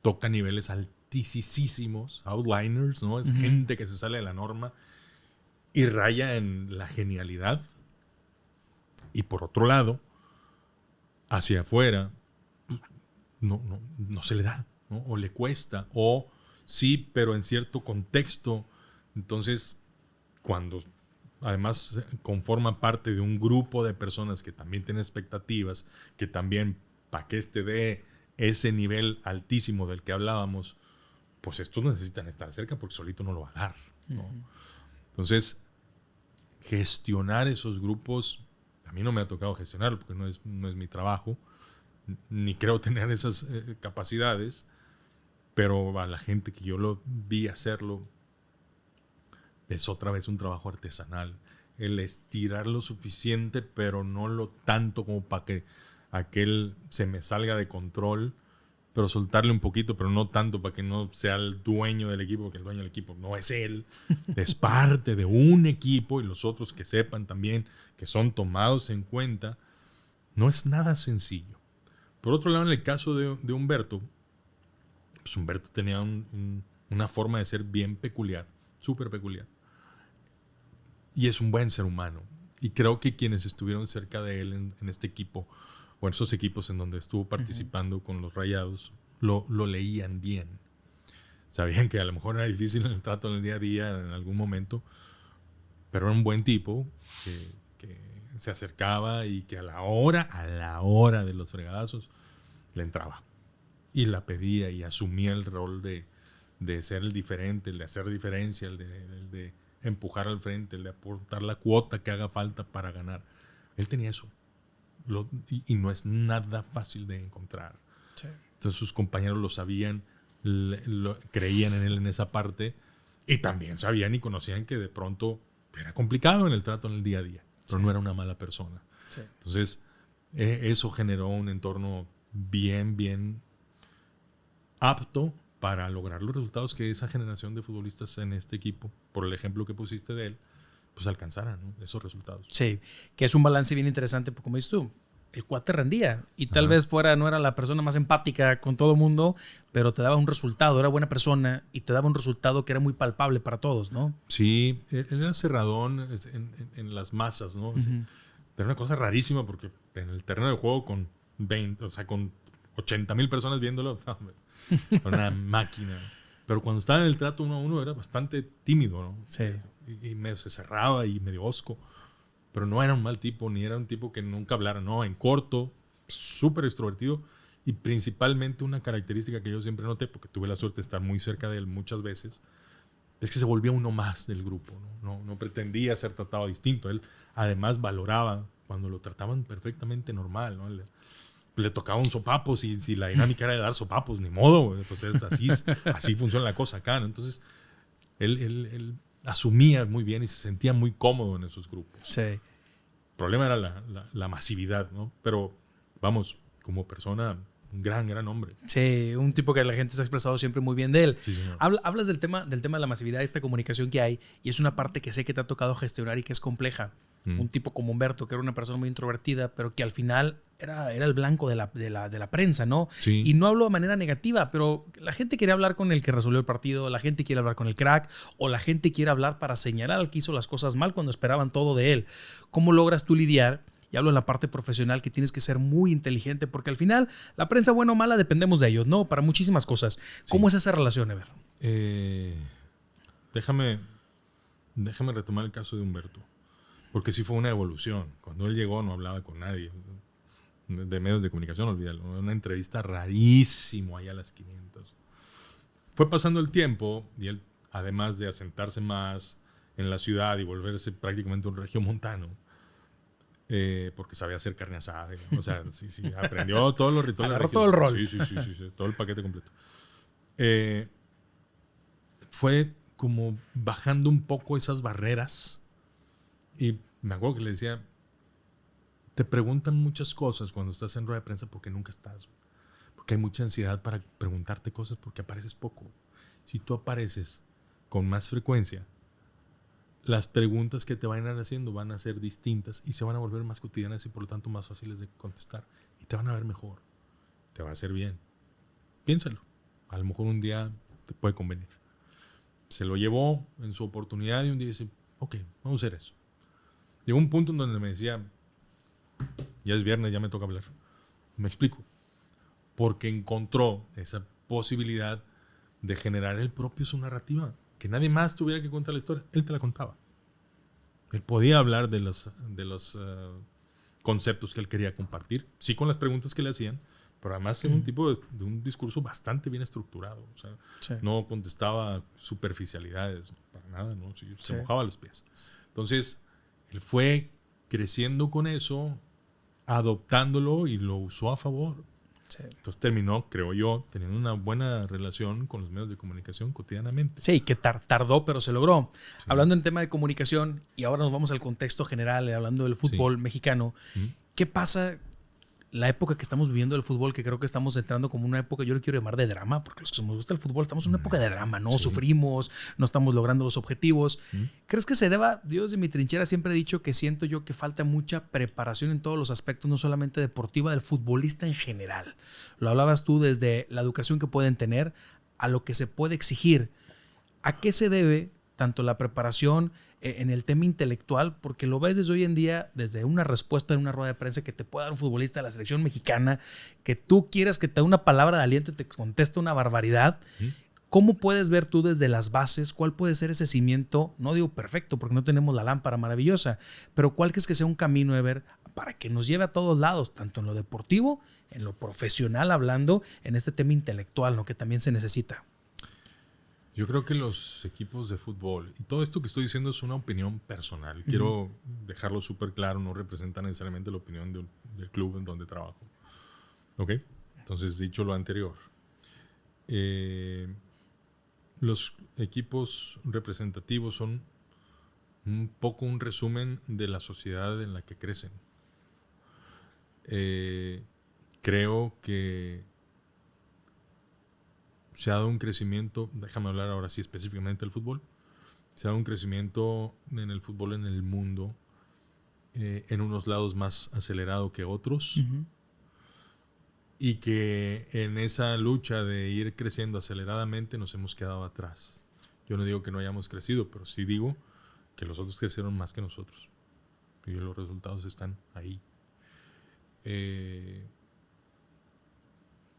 S1: toca niveles altísimos, outliners, ¿no? Es gente que se sale de la norma y raya en la genialidad. Y por otro lado, hacia afuera, no se le da, ¿no? O le cuesta, o sí, pero en cierto contexto. Entonces, cuando además conforma parte de un grupo de personas que también tienen expectativas, que también para que dé ese nivel altísimo del que hablábamos, pues estos necesitan estar cerca porque solito no lo va a dar, ¿no? Entonces, gestionar esos grupos, a mí no me ha tocado gestionarlo porque no es mi trabajo, ni creo tener esas capacidades, pero a la gente que yo lo vi hacerlo, es otra vez un trabajo artesanal. El estirar lo suficiente, pero no lo tanto como para que aquel se me salga de control, pero soltarle un poquito, pero no tanto para que no sea el dueño del equipo, porque el dueño del equipo no es él, es parte de un equipo y los otros que sepan también que son tomados en cuenta. No es nada sencillo. Por otro lado, en el caso de Humberto, pues Humberto tenía una forma de ser bien peculiar, súper peculiar. Y es un buen ser humano. Y creo que quienes estuvieron cerca de él en este equipo, o en esos equipos en donde estuvo participando con los Rayados, lo leían bien. Sabían que a lo mejor era difícil en el trato en el día a día en algún momento, pero era un buen tipo que se acercaba y que a la hora de los fregadazos le entraba. Y la pedía y asumía el rol de ser el diferente, el de hacer diferencia, el de empujar al frente, el de aportar la cuota que haga falta para ganar. Él tenía eso. Y no es nada fácil de encontrar.
S3: Sí.
S1: Entonces sus compañeros lo sabían, creían en él en esa parte y también sabían y conocían que de pronto era complicado en el trato en el día a día, pero no era una mala persona.
S3: Sí.
S1: Entonces eso generó un entorno bien apto para lograr los resultados que esa generación de futbolistas en este equipo, por el ejemplo que pusiste de él, pues alcanzaran, ¿no? Esos resultados.
S3: Sí, que es un balance bien interesante, porque como dices tú, el cuate rendía y tal vez no era la persona más empática con todo el mundo, pero te daba un resultado, era buena persona y te daba un resultado que era muy palpable para todos, ¿no?
S1: Sí, él era cerradón en las masas, ¿no? Era una cosa rarísima porque en el terreno de juego con 80,000 personas viéndolo, era una máquina. Pero cuando estaba en el trato 1-1 era bastante tímido, ¿no?
S3: Sí.
S1: Y medio se cerraba y medio hosco. Pero no era un mal tipo, ni era un tipo que nunca hablara, no, en corto, súper extrovertido. Y principalmente una característica que yo siempre noté, porque tuve la suerte de estar muy cerca de él muchas veces, es que se volvía uno más del grupo, ¿no? No pretendía ser tratado distinto. Él además valoraba cuando lo trataban perfectamente normal, ¿no? Le tocaba un sopapo, si la dinámica era de dar sopapos, ni modo, pues así funciona la cosa acá, ¿no? Entonces, él asumía muy bien y se sentía muy cómodo en esos grupos.
S3: Sí.
S1: El problema era la masividad, ¿no? Pero, vamos, como persona, Un gran hombre.
S3: Sí, un tipo que la gente se ha expresado siempre muy bien de él.
S1: Sí, señor.
S3: Hablas del tema de la masividad, de esta comunicación que hay, y es una parte que sé que te ha tocado gestionar y que es compleja. Un tipo como Humberto, que era una persona muy introvertida, pero que al final era el blanco de la prensa, ¿no?
S1: Sí.
S3: Y no hablo de manera negativa, pero la gente quiere hablar con el que resolvió el partido, la gente quiere hablar con el crack, o la gente quiere hablar para señalar al que hizo las cosas mal cuando esperaban todo de él. ¿Cómo logras tú lidiar? Y hablo en la parte profesional, que tienes que ser muy inteligente, porque al final la prensa buena o mala dependemos de ellos, ¿no? Para muchísimas cosas. ¿Cómo es esa relación, Ever?
S1: Déjame retomar el caso de Humberto, porque sí fue una evolución. Cuando él llegó no hablaba con nadie de medios de comunicación, olvídalo. Una entrevista rarísimo allá a las 500. Fue pasando el tiempo y él, además de asentarse más en la ciudad y volverse prácticamente un regiomontano, porque sabía hacer carne asada, o sea, sí, aprendió todos los rituales.
S3: Agarró todo el rol.
S1: Sí, todo el paquete completo. Fue como bajando un poco esas barreras, y me acuerdo que le decía, te preguntan muchas cosas cuando estás en rueda de prensa porque nunca estás, porque hay mucha ansiedad para preguntarte cosas porque apareces poco. Si tú apareces con más frecuencia, las preguntas que te vayan haciendo van a ser distintas y se van a volver más cotidianas y por lo tanto más fáciles de contestar. Y te van a ver mejor. Te va a hacer bien. Piénsalo. A lo mejor un día te puede convenir. Se lo llevó en su oportunidad y un día dice, ok, vamos a hacer eso. Llegó un punto en donde me decía, ya es viernes, ya me toca hablar. Me explico. Porque encontró esa posibilidad de generar él propio su narrativa. Que nadie más tuviera que contar la historia. Él te la contaba. Él podía hablar de los conceptos que él quería compartir. Sí, con las preguntas que le hacían. Pero además era un tipo de un discurso bastante bien estructurado. O sea, sí. No contestaba superficialidades. Para nada, ¿no? Sí, se mojaba los pies. Entonces, él fue creciendo con eso, adoptándolo y lo usó a favor. Sí. Entonces terminó, creo yo, teniendo una buena relación con los medios de comunicación cotidianamente.
S3: Sí, que tardó, pero se logró. Sí. Hablando en tema de comunicación, y ahora nos vamos al contexto general, hablando del fútbol mexicano, ¿qué pasa? La época que estamos viviendo del fútbol, que creo que estamos entrando como una época, yo le quiero llamar de drama, porque los que nos gusta el fútbol estamos en una época de drama, ¿no? Sí. Sufrimos, no estamos logrando los objetivos. ¿Crees que se deba? Yo desde mi trinchera siempre he dicho que siento yo que falta mucha preparación en todos los aspectos, no solamente deportiva, del futbolista en general. Lo hablabas tú desde la educación que pueden tener a lo que se puede exigir. ¿A qué se debe tanto la preparación en el tema intelectual? Porque lo ves desde hoy en día, desde una respuesta en una rueda de prensa que te puede dar un futbolista de la selección mexicana, que tú quieras que te dé una palabra de aliento y te conteste una barbaridad. ¿Cómo puedes ver tú desde las bases cuál puede ser ese cimiento? No digo perfecto porque no tenemos la lámpara maravillosa, pero cuál crees que sea un camino, Ever, para que nos lleve a todos lados, tanto en lo deportivo, en lo profesional hablando, en este tema intelectual, ¿no? Que también se necesita.
S1: Yo creo que los equipos de fútbol, y todo esto que estoy diciendo es una opinión personal, quiero dejarlo súper claro, no representa necesariamente la opinión del club en donde trabajo. ¿Ok? Entonces, dicho lo anterior, los equipos representativos son un poco un resumen de la sociedad en la que crecen. Creo que se ha dado un crecimiento, déjame hablar ahora sí específicamente del fútbol, se ha dado un crecimiento en el fútbol en el mundo, en unos lados más acelerado que otros, y que en esa lucha de ir creciendo aceleradamente nos hemos quedado atrás. Yo no digo que no hayamos crecido, pero sí digo que los otros crecieron más que nosotros, y los resultados están ahí.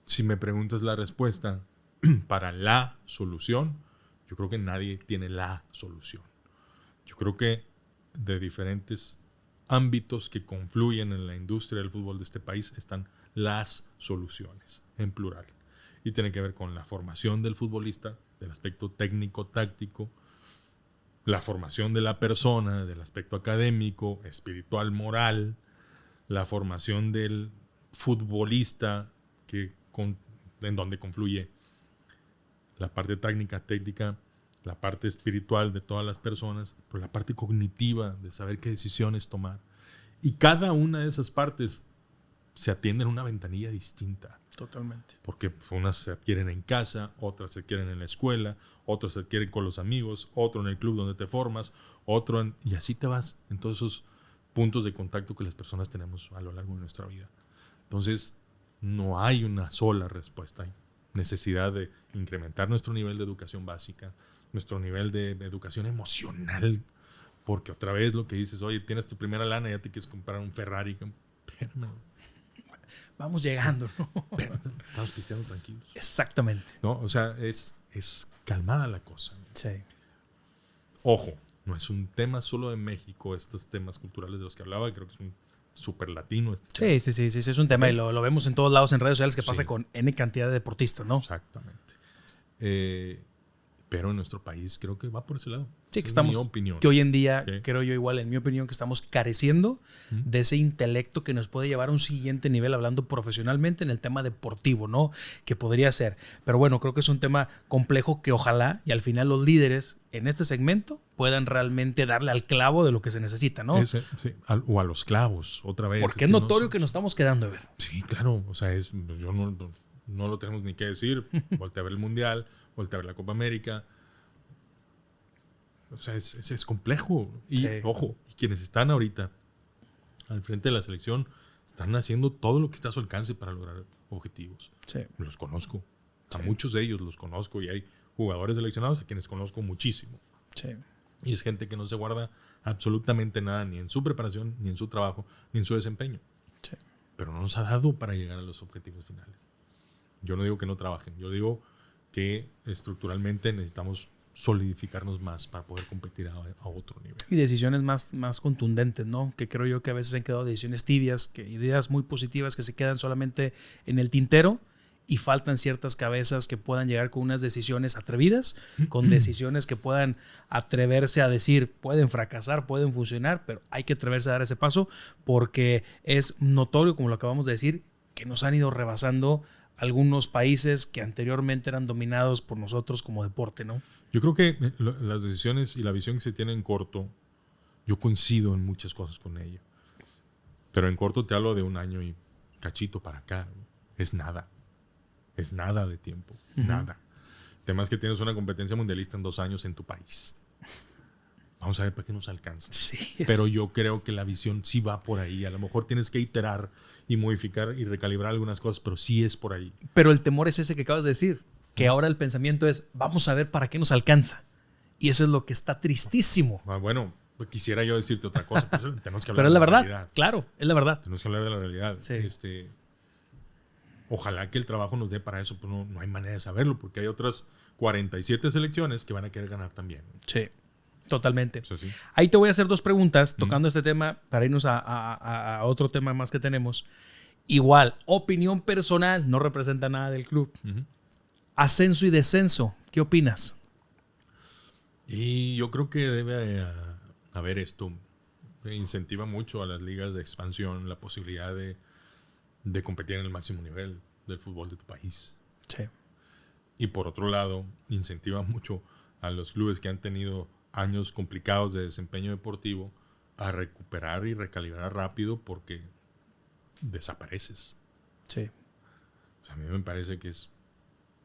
S1: Si me preguntas la respuesta para la solución, yo creo que nadie tiene la solución. Yo creo que de diferentes ámbitos que confluyen en la industria del fútbol de este país están las soluciones, en plural. Y tiene que ver con la formación del futbolista, del aspecto técnico-táctico, la formación de la persona, del aspecto académico, espiritual, moral, la formación del futbolista, en donde confluye la parte técnica, la parte espiritual de todas las personas, pero la parte cognitiva de saber qué decisiones tomar. Y cada una de esas partes se atiende en una ventanilla distinta.
S3: Totalmente.
S1: Porque pues, unas se adquieren en casa, otras se adquieren en la escuela, otras se adquieren con los amigos, otro en el club donde te formas, y así te vas en todos esos puntos de contacto que las personas tenemos a lo largo de nuestra vida. Entonces, no hay una sola respuesta. Hay necesidad de incrementar nuestro nivel de educación básica, nuestro nivel de educación emocional, porque otra vez lo que dices, oye, tienes tu primera lana y ya te quieres comprar un Ferrari. Espérame.
S3: Vamos llegando, ¿no?
S1: Pero estamos pisteando tranquilos.
S3: Exactamente.
S1: ¿No? O sea, es calmada la cosa.
S3: Sí.
S1: Ojo, no es un tema solo de México, estos temas culturales de los que hablaba, creo que es un súper latino.
S3: Sí, es un tema y lo vemos en todos lados en redes sociales que pasa con N cantidad de deportistas, ¿no?
S1: Exactamente. Pero en nuestro país creo que va por ese lado.
S3: Sí,
S1: esa
S3: que estamos,
S1: es mi opinión.
S3: que hoy en día, creo yo igual, en mi opinión, que estamos careciendo de ese intelecto que nos puede llevar a un siguiente nivel hablando profesionalmente en el tema deportivo, ¿no? Que podría ser. Pero bueno, creo que es un tema complejo que ojalá y al final los líderes en este segmento puedan realmente darle al clavo de lo que se necesita, ¿no?
S1: O a los clavos, otra vez.
S3: Porque es notorio que nos estamos quedando a ver.
S1: Sí, claro. O sea, yo no lo tenemos ni que decir. Voltea a ver el Mundial, voltea a ver la Copa América. O sea, es complejo. Y ojo, quienes están ahorita al frente de la selección están haciendo todo lo que está a su alcance para lograr objetivos.
S3: Sí.
S1: Los conozco. A muchos de ellos los conozco y hay jugadores seleccionados a quienes conozco muchísimo.
S3: Sí.
S1: Y es gente que no se guarda absolutamente nada ni en su preparación, ni en su trabajo, ni en su desempeño.
S3: Sí.
S1: Pero no nos ha dado para llegar a los objetivos finales. Yo no digo que no trabajen, yo digo que estructuralmente necesitamos solidificarnos más para poder competir a otro nivel.
S3: Y decisiones más contundentes, ¿no? Que creo yo que a veces han quedado decisiones tibias, que ideas muy positivas que se quedan solamente en el tintero y faltan ciertas cabezas que puedan llegar con unas decisiones atrevidas, con decisiones que puedan atreverse a decir, pueden fracasar, pueden funcionar, pero hay que atreverse a dar ese paso porque es notorio, como lo acabamos de decir, que nos han ido rebasando algunos países que anteriormente eran dominados por nosotros como deporte, ¿no?
S1: Yo creo que las decisiones y la visión que se tiene en corto, yo coincido en muchas cosas con ella. Pero en corto te hablo de un año y cachito para acá. Es nada. Es nada de tiempo. Nada. El tema es que tienes una competencia mundialista en 2 años en tu país. Vamos a ver para qué nos alcanza.
S3: Sí,
S1: pero yo creo que la visión sí va por ahí. A lo mejor tienes que iterar y modificar y recalibrar algunas cosas, pero sí es por ahí.
S3: Pero el temor es ese que acabas de decir, que ahora el pensamiento es, vamos a ver para qué nos alcanza. Y eso es lo que está tristísimo.
S1: Bueno, quisiera yo decirte otra cosa, pero tenemos que hablar
S3: pero es la verdad,
S1: realidad.
S3: claro, es la verdad.
S1: Tenemos que hablar de la realidad.
S3: Sí.
S1: Ojalá que el trabajo nos dé para eso, pero no hay manera de saberlo, porque hay otras 47 selecciones que van a querer ganar también.
S3: Sí, totalmente.
S1: Sí.
S3: Ahí te voy a hacer 2 preguntas tocando este tema para irnos a otro tema más que tenemos. Igual, opinión personal, no representa nada del club. Ascenso y descenso, ¿qué opinas?
S1: Y yo creo que debe haber esto. Incentiva mucho a las ligas de expansión la posibilidad de competir en el máximo nivel del fútbol de tu país.
S3: Sí.
S1: Y por otro lado, incentiva mucho a los clubes que han tenido años complicados de desempeño deportivo a recuperar y recalibrar rápido porque desapareces.
S3: Sí.
S1: O sea, a mí me parece que es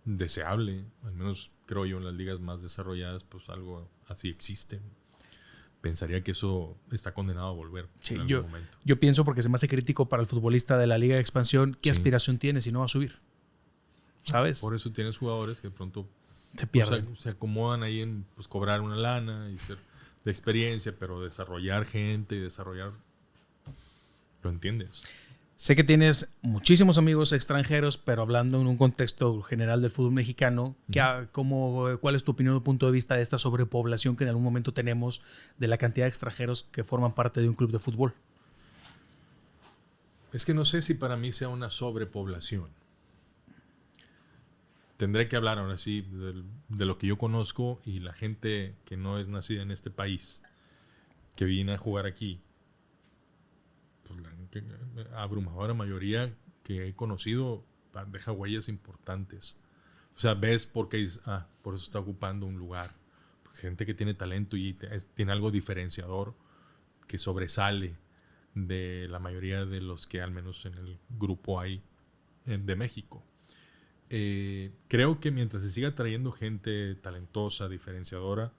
S1: deseable, al menos creo yo en las ligas más desarrolladas, pues algo así existe. Pensaría que eso está condenado a volver en algún momento.
S3: Yo pienso, porque se me hace crítico para el futbolista de la Liga de Expansión, ¿qué aspiración tiene si no va a subir? ¿Sabes?
S1: Por eso tienes jugadores que de pronto
S3: se pierden.
S1: Se acomodan ahí en cobrar una lana y ser de experiencia, pero desarrollar gente y desarrollar... ¿Lo entiendes?
S3: Sé que tienes muchísimos amigos extranjeros, pero hablando en un contexto general del fútbol mexicano, ¿cuál es tu opinión o punto de vista de esta sobrepoblación que en algún momento tenemos de la cantidad de extranjeros que forman parte de un club de fútbol?
S1: Es que no sé si para mí sea una sobrepoblación. Tendré que hablar ahora sí de lo que yo conozco y la gente que no es nacida en este país, que viene a jugar aquí. La abrumadora mayoría que he conocido deja huellas importantes. O sea, ves porque dices, por eso está ocupando un lugar. Porque gente que tiene talento y tiene algo diferenciador que sobresale de la mayoría de los que al menos en el grupo hay de México. Creo que mientras se siga trayendo gente talentosa, diferenciadora,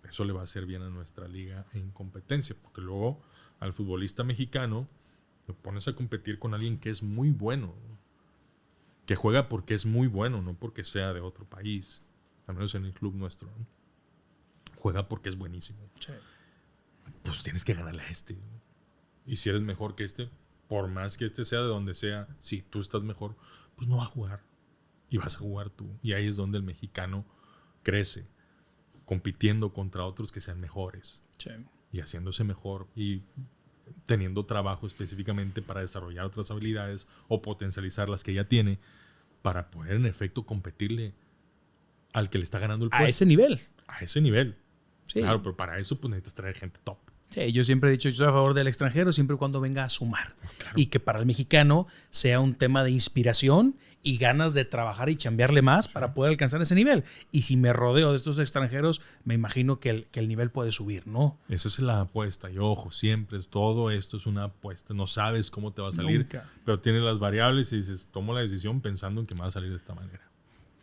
S1: eso le va a hacer bien a nuestra liga en competencia, porque luego al futbolista mexicano lo pones a competir con alguien que es muy bueno, que juega porque es muy bueno, no porque sea de otro país, al menos en el club nuestro, ¿no? Juega porque es buenísimo.
S3: Sí.
S1: Pues tienes que ganarle a este. Y si eres mejor que este, por más que este sea de donde sea, si tú estás mejor, pues no va a jugar. Y vas a jugar tú. Y ahí es donde el mexicano crece, compitiendo contra otros que sean mejores.
S3: Sí.
S1: Y haciéndose mejor y teniendo trabajo específicamente para desarrollar otras habilidades o potencializar las que ya tiene para poder en efecto competirle al que le está ganando el puesto.
S3: A ese nivel.
S1: A ese nivel.
S3: Sí.
S1: Claro, pero para eso pues necesitas traer gente top.
S3: Sí, yo siempre he dicho, yo soy a favor del extranjero siempre y cuando venga a sumar.
S1: Claro.
S3: Y que para el mexicano sea un tema de inspiración y ganas de trabajar y chambearle más para poder alcanzar ese nivel. Y si me rodeo de estos extranjeros, me imagino que el nivel puede subir, ¿no?
S1: Esa es la apuesta. Y ojo, siempre todo esto es una apuesta. No sabes cómo te va a salir,
S3: Nunca.
S1: pero tienes las variables y dices, tomo la decisión pensando en que me va a salir de esta manera.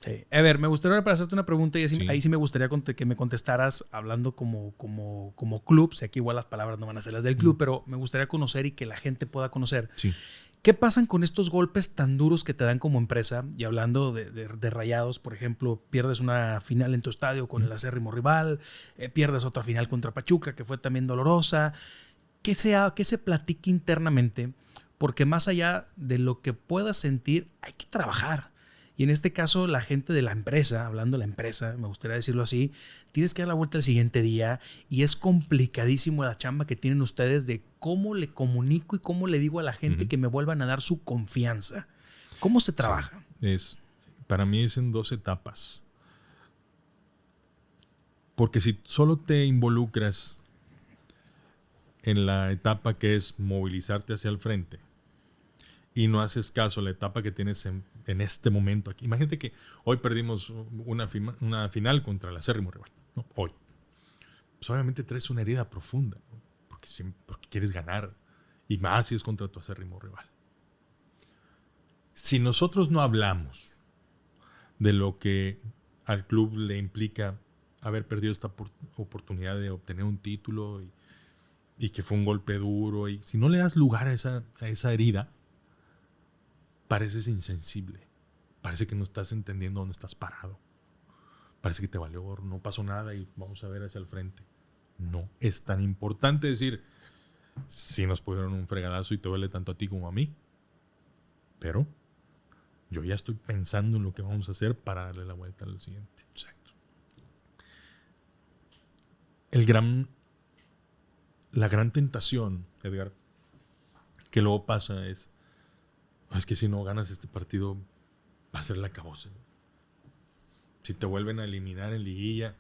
S3: Sí. A ver, me gustaría para hacerte una pregunta y así,
S1: Sí.
S3: ahí sí me gustaría que me contestaras hablando como club. Sé que igual las palabras no van a ser las del club, pero me gustaría conocer y que la gente pueda conocer.
S1: Sí.
S3: ¿Qué pasan con estos golpes tan duros que te dan como empresa? Y hablando de Rayados, por ejemplo, pierdes una final en tu estadio con el acérrimo rival, pierdes otra final contra Pachuca, que fue también dolorosa. ¿Qué se platica internamente? Porque más allá de lo que puedas sentir, hay que trabajar. Y en este caso, la gente de la empresa, hablando de la empresa, me gustaría decirlo así, tienes que dar la vuelta el siguiente día y es complicadísimo la chamba que tienen ustedes de cómo le comunico y cómo le digo a la gente que me vuelvan a dar su confianza. ¿Cómo se trabaja?
S1: Sí. Para mí es en 2 etapas. Porque si solo te involucras en la etapa que es movilizarte hacia el frente y no haces caso a la etapa que tienes en este momento aquí. Imagínate que hoy perdimos una final contra el acérrimo rival, ¿no? Hoy. Pues obviamente traes una herida profunda, ¿no? porque quieres ganar. Y más si es contra tu acérrimo rival. Si nosotros no hablamos de lo que al club le implica haber perdido esta oportunidad de obtener un título y que fue un golpe duro, y si no le das lugar a esa herida, pareces insensible. Parece que no estás entendiendo dónde estás parado. Parece que te valió, no pasó nada y vamos a ver hacia el frente. No, es tan importante decir, sí nos pusieron un fregadazo y te duele tanto a ti como a mí, pero yo ya estoy pensando en lo que vamos a hacer para darle la vuelta al siguiente. Exacto. La gran tentación, Edgar, que luego pasa es que si no ganas este partido va a ser la acabose. Si te vuelven a eliminar en liguilla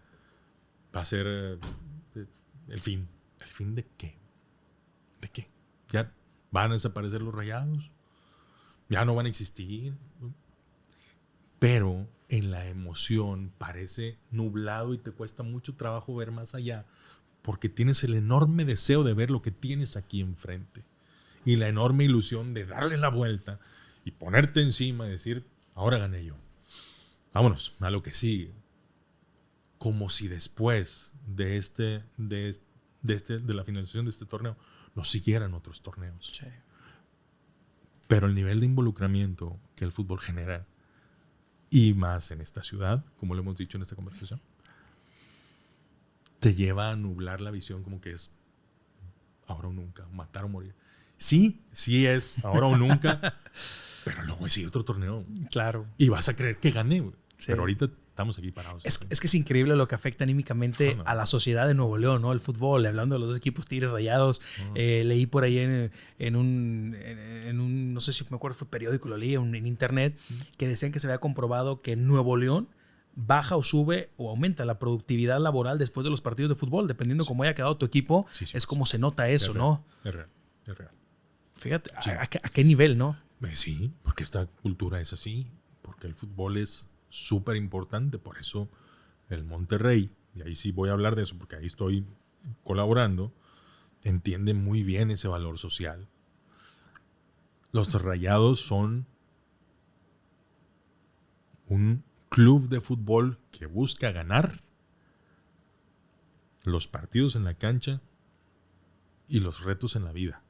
S1: va a ser el fin. ¿El fin de qué? ¿De qué? ¿Ya van a desaparecer los Rayados? ¿Ya no van a existir? Pero en la emoción parece nublado y te cuesta mucho trabajo ver más allá porque tienes el enorme deseo de ver lo que tienes aquí enfrente y la enorme ilusión de darle la vuelta y ponerte encima y decir, ahora gané yo. Vámonos a lo que sigue. Como si después de la finalización de este torneo nos siguieran otros torneos.
S3: Sí.
S1: Pero el nivel de involucramiento que el fútbol genera, y más en esta ciudad, como lo hemos dicho en esta conversación, te lleva a nublar la visión como que es ahora o nunca, matar o morir. Sí es ahora o nunca, pero luego sigue otro torneo.
S3: Claro.
S1: Y vas a creer que gané, güey.
S3: Sí.
S1: Pero ahorita estamos aquí parados.
S3: Es que es increíble lo que afecta anímicamente a la sociedad de Nuevo León, ¿no? El fútbol, hablando de los dos equipos Tigres Rayados. Leí por ahí en un, no sé si me acuerdo, fue periódico, lo leí en internet, que decían que se había comprobado que en Nuevo León baja o sube o aumenta la productividad laboral después de los partidos de fútbol, dependiendo cómo haya quedado tu equipo, es como se nota eso,
S1: es real,
S3: ¿no?
S1: Es real.
S3: Fíjate, sí. ¿A qué nivel, no?
S1: Sí, porque esta cultura es así, porque el fútbol es súper importante, por eso el Monterrey, y ahí sí voy a hablar de eso porque ahí estoy colaborando, entiende muy bien ese valor social. Los Rayados son un club de fútbol que busca ganar los partidos en la cancha y los retos en la vida.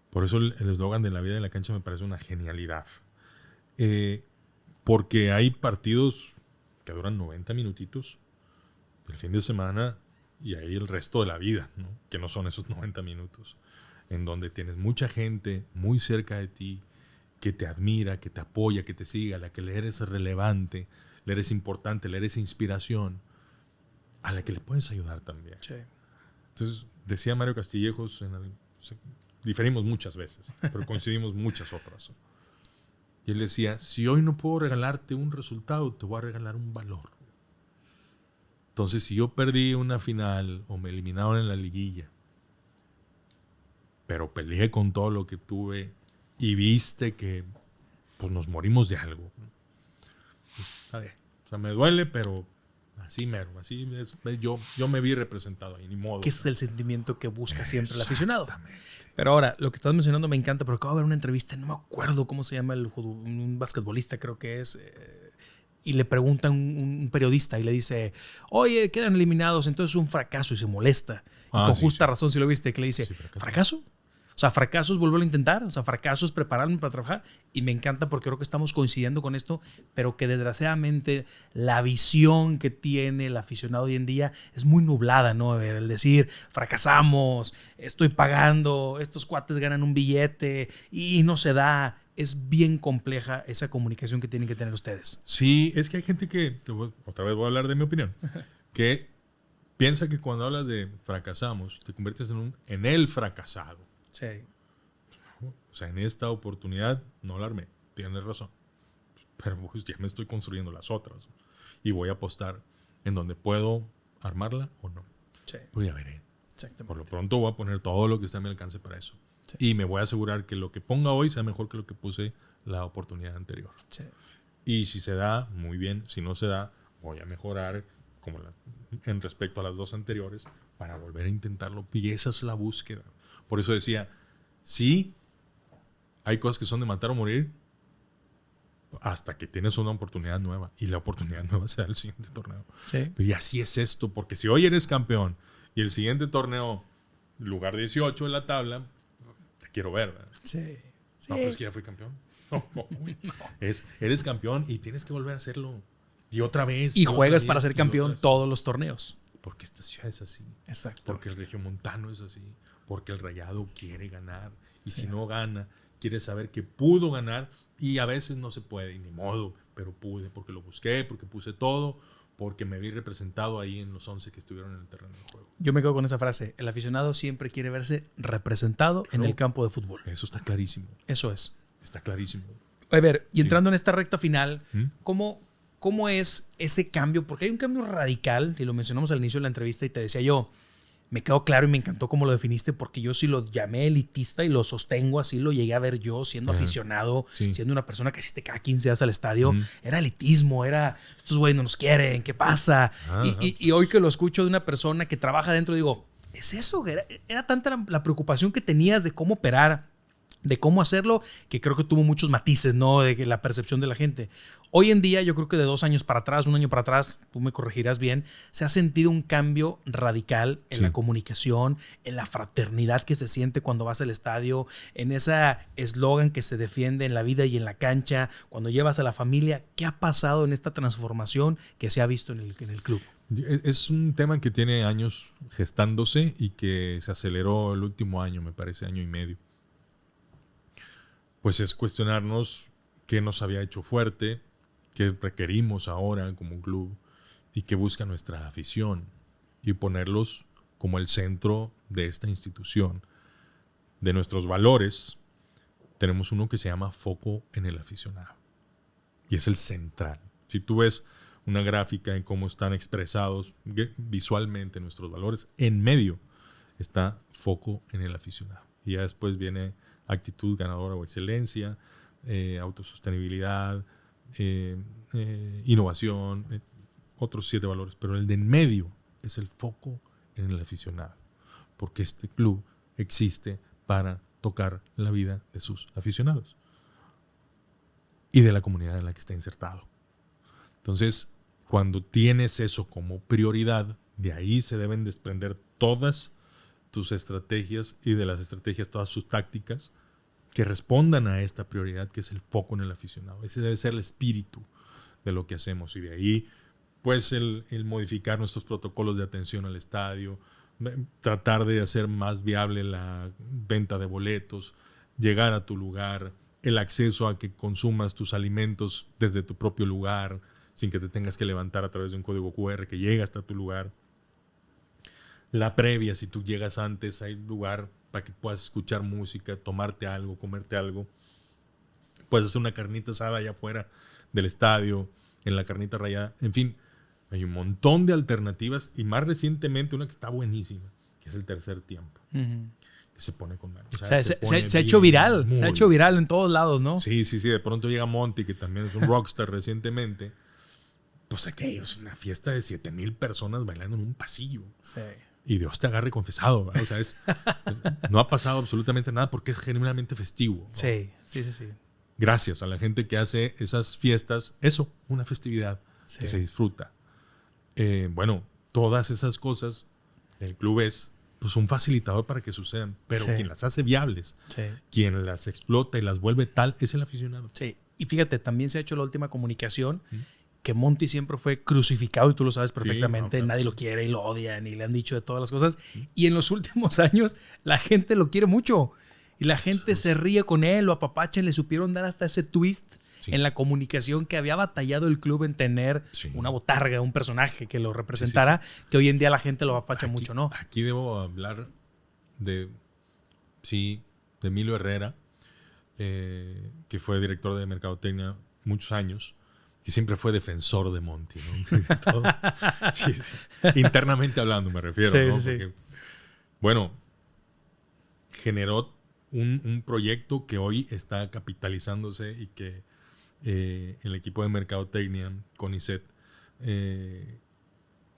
S1: Por eso el eslogan de la vida en la cancha me parece una genialidad. Porque hay partidos que duran 90 minutitos el fin de semana y hay el resto de la vida, ¿no? Que no son esos 90 minutos, en donde tienes mucha gente muy cerca de ti que te admira, que te apoya, que te siga, a la que le eres relevante, le eres importante, le eres inspiración, a la que le puedes ayudar también.
S3: Sí.
S1: Entonces, decía Mario Castillejos, diferimos muchas veces, pero coincidimos muchas otras. Y él decía, si hoy no puedo regalarte un resultado, te voy a regalar un valor. Entonces, si yo perdí una final o me eliminaron en la liguilla, pero peleé con todo lo que tuve y viste que pues, nos morimos de algo. A ver, o sea, me duele, pero así mero, así es, yo me vi representado ahí, ni modo.
S3: Que ese es el sentimiento que busca siempre el aficionado. Pero ahora, lo que estás mencionando me encanta, porque acabo de ver una entrevista, no me acuerdo cómo se llama, un basquetbolista creo que es, y le pregunta un periodista y le dice, oye, quedan eliminados, entonces es un fracaso, y se molesta. Y con justa razón, si lo viste, que le dice, ¿fracaso? O sea, fracaso es volverlo a intentar, o sea, fracaso es prepararme para trabajar. Y me encanta porque creo que estamos coincidiendo con esto, pero que desgraciadamente la visión que tiene el aficionado hoy en día es muy nublada, ¿no? El decir, fracasamos, estoy pagando, estos cuates ganan un billete y no se da. Es bien compleja esa comunicación que tienen que tener ustedes.
S1: Sí, es que hay gente que, otra vez voy a hablar de mi opinión, que piensa que cuando hablas de fracasamos, te conviertes en el fracasado.
S3: Sí.
S1: O sea, en esta oportunidad no la armé, tienes razón. Pero pues ya me estoy construyendo las otras. Y voy a apostar en donde puedo armarla o no.
S3: Sí.
S1: Pues ya veré.
S3: Exactamente.
S1: Por lo pronto voy a poner todo lo que está a mi alcance para eso. Sí. Y me voy a asegurar que lo que ponga hoy sea mejor que lo que puse la oportunidad anterior.
S3: Sí.
S1: Y si se da, muy bien. Si no se da, voy a mejorar en respecto a las dos anteriores para volver a intentarlo. Y esa es la búsqueda. Por eso decía, sí, hay cosas que son de matar o morir hasta que tienes una oportunidad nueva. Y la oportunidad nueva será el siguiente torneo.
S3: Sí.
S1: Pero y así es esto, porque si hoy eres campeón y el siguiente torneo, lugar 18 en la tabla, te quiero ver, ¿verdad?
S3: Sí.
S1: No, pero es que ya fui campeón. No. Eres campeón y tienes que volver a hacerlo. Y otra vez.
S3: Y juegas para ser campeón todos los torneos.
S1: Porque esta ciudad es así.
S3: Exacto.
S1: Porque el regiomontano es así. Porque el Rayado quiere ganar. Y si no gana, quiere saber que pudo ganar. Y a veces no se puede, y ni modo. Pero pude, porque lo busqué, porque puse todo, porque me vi representado ahí en los 11 que estuvieron en el terreno del juego.
S3: Yo me quedo con esa frase. El aficionado siempre quiere verse representado en el campo de fútbol.
S1: Eso está clarísimo.
S3: Eso es.
S1: Está clarísimo.
S3: A ver, y entrando en esta recta final, ¿cómo es ese cambio? Porque hay un cambio radical, y lo mencionamos al inicio de la entrevista y te decía yo, me quedó claro y me encantó cómo lo definiste, porque yo sí lo llamé elitista y lo sostengo, así lo llegué a ver yo siendo aficionado, siendo una persona que asiste cada 15 días al estadio. Era elitismo, era, estos güeyes no nos quieren, ¿qué pasa? Y hoy que lo escucho de una persona que trabaja dentro, digo, es eso, era tanta la preocupación que tenías de cómo operar, de cómo hacerlo, que creo que tuvo muchos matices, ¿no? De la percepción de la gente. Hoy en día, yo creo que de 2 años para atrás, 1 año para atrás, tú me corregirás bien, se ha sentido un cambio radical en la comunicación, en la fraternidad que se siente cuando vas al estadio, en ese eslogan que se defiende en la vida y en la cancha, cuando llevas a la familia. ¿Qué ha pasado en esta transformación que se ha visto en el club?
S1: Es un tema que tiene años gestándose y que se aceleró el último año, me parece, año y medio. Pues es cuestionarnos qué nos había hecho fuerte, qué requerimos ahora como un club y qué busca nuestra afición, y ponerlos como el centro de esta institución. De nuestros valores, tenemos uno que se llama foco en el aficionado, y es el central. Si tú ves una gráfica en cómo están expresados visualmente nuestros valores, en medio está foco en el aficionado. Y ya después viene actitud ganadora o excelencia, autosostenibilidad, innovación, otros 7 valores. Pero el de en medio es el foco en el aficionado, porque este club existe para tocar la vida de sus aficionados. y de la comunidad en la que está insertado. Entonces, cuando tienes eso como prioridad, de ahí se deben desprender todas tus estrategias y de las estrategias todas sus tácticas que respondan a esta prioridad que es el foco en el aficionado. Ese debe ser el espíritu de lo que hacemos y de ahí pues el modificar nuestros protocolos de atención al estadio, tratar de hacer más viable la venta de boletos, llegar a tu lugar, el acceso a que consumas tus alimentos desde tu propio lugar sin que te tengas que levantar a través de un código QR que llega hasta tu lugar. La previa, si tú llegas antes, hay lugar para que puedas escuchar música, tomarte algo, comerte algo. Puedes hacer una carnita asada allá afuera del estadio, en la carnita rayada. En fin, hay un montón de alternativas y más recientemente una que está buenísima, que es el tercer tiempo. Que se pone con mano.
S3: Se ha hecho viral. Se ha hecho viral en todos lados, ¿no?
S1: Sí. De pronto llega Monty, que también es un rockstar recientemente. Pues aquello es una fiesta de 7,000 personas bailando en un pasillo.
S3: Sí.
S1: Y Dios te agarre confesado, ¿verdad? O sea, no ha pasado absolutamente nada porque es genuinamente festivo, ¿no?
S3: Sí.
S1: Gracias a la gente que hace esas fiestas, eso, una festividad que se disfruta. Bueno, todas esas cosas, el club es pues, un facilitador para que sucedan, pero quien las hace viables, quien las explota y las vuelve tal, es el aficionado.
S3: Sí, y fíjate, también se ha hecho la última comunicación, que Monty siempre fue crucificado y tú lo sabes perfectamente, claro. Nadie lo quiere y lo odian y le han dicho de todas las cosas. Y en los últimos años la gente lo quiere mucho y la gente se ríe con él, lo apapachan, le supieron dar hasta ese twist en la comunicación que había batallado el club en tener una botarga, un personaje que lo representara, que hoy en día la gente lo apapacha mucho, ¿no?
S1: Aquí debo hablar de Emilio Herrera, que fue director de Mercadotecnia muchos años. Y siempre fue defensor de Monty, ¿no? Internamente hablando me refiero, ¿no? Porque, bueno, generó un proyecto que hoy está capitalizándose y que el equipo de Mercadotecnia, CONICET,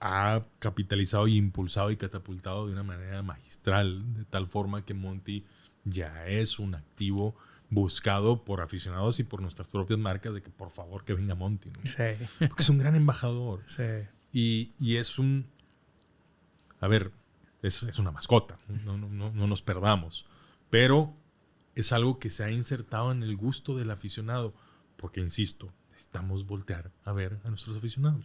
S1: ha capitalizado y impulsado y catapultado de una manera magistral, de tal forma que Monty ya es un activo buscado por aficionados y por nuestras propias marcas de que por favor que venga Monty, ¿no? Porque es un gran embajador y es un es una mascota, no nos perdamos, pero es algo que se ha insertado en el gusto del aficionado porque insisto, necesitamos voltear a ver a nuestros aficionados,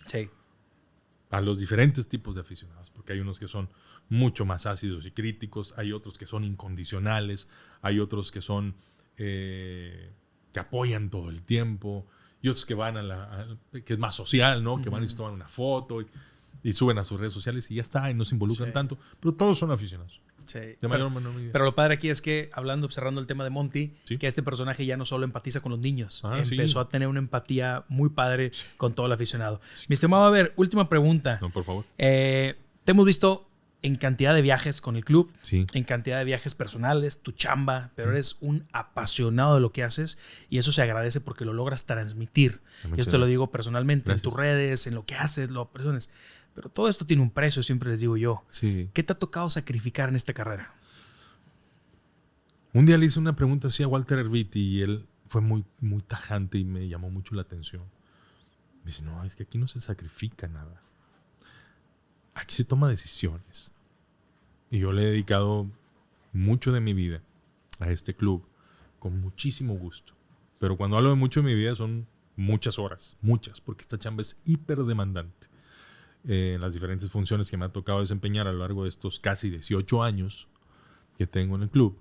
S1: a los diferentes tipos de aficionados, porque hay unos que son mucho más ácidos y críticos, hay otros que son incondicionales, hay otros que son que apoyan todo el tiempo y otros que van que es más social, ¿no? Que van y se toman una foto y suben a sus redes sociales y ya está, y no se involucran tanto, pero todos son aficionados.
S3: De mayor o menor medida. Pero lo padre aquí es que, cerrando el tema de Monty, que este personaje ya no solo empatiza con los niños, empezó a tener una empatía muy padre con todo el aficionado. Mi estimado, a ver, última pregunta.
S1: No, por favor.
S3: Te hemos visto en cantidad de viajes con el club, en cantidad de viajes personales, tu chamba, pero eres un apasionado de lo que haces y eso se agradece porque lo logras transmitir. Y esto te lo digo personalmente, en tus redes, en lo que haces, lo personas. Pero todo esto tiene un precio, siempre les digo yo. ¿Qué te ha tocado sacrificar en esta carrera?
S1: Un día le hice una pregunta así a Walter Erviti y él fue muy, muy tajante y me llamó mucho la atención. Me dice, no, es que aquí no se sacrifica nada. Aquí se toma decisiones. Y yo le he dedicado mucho de mi vida a este club con muchísimo gusto. Pero cuando hablo de mucho de mi vida son muchas horas, porque esta chamba es hiper demandante. En las diferentes funciones que me ha tocado desempeñar a lo largo de estos casi 18 años que tengo en el club.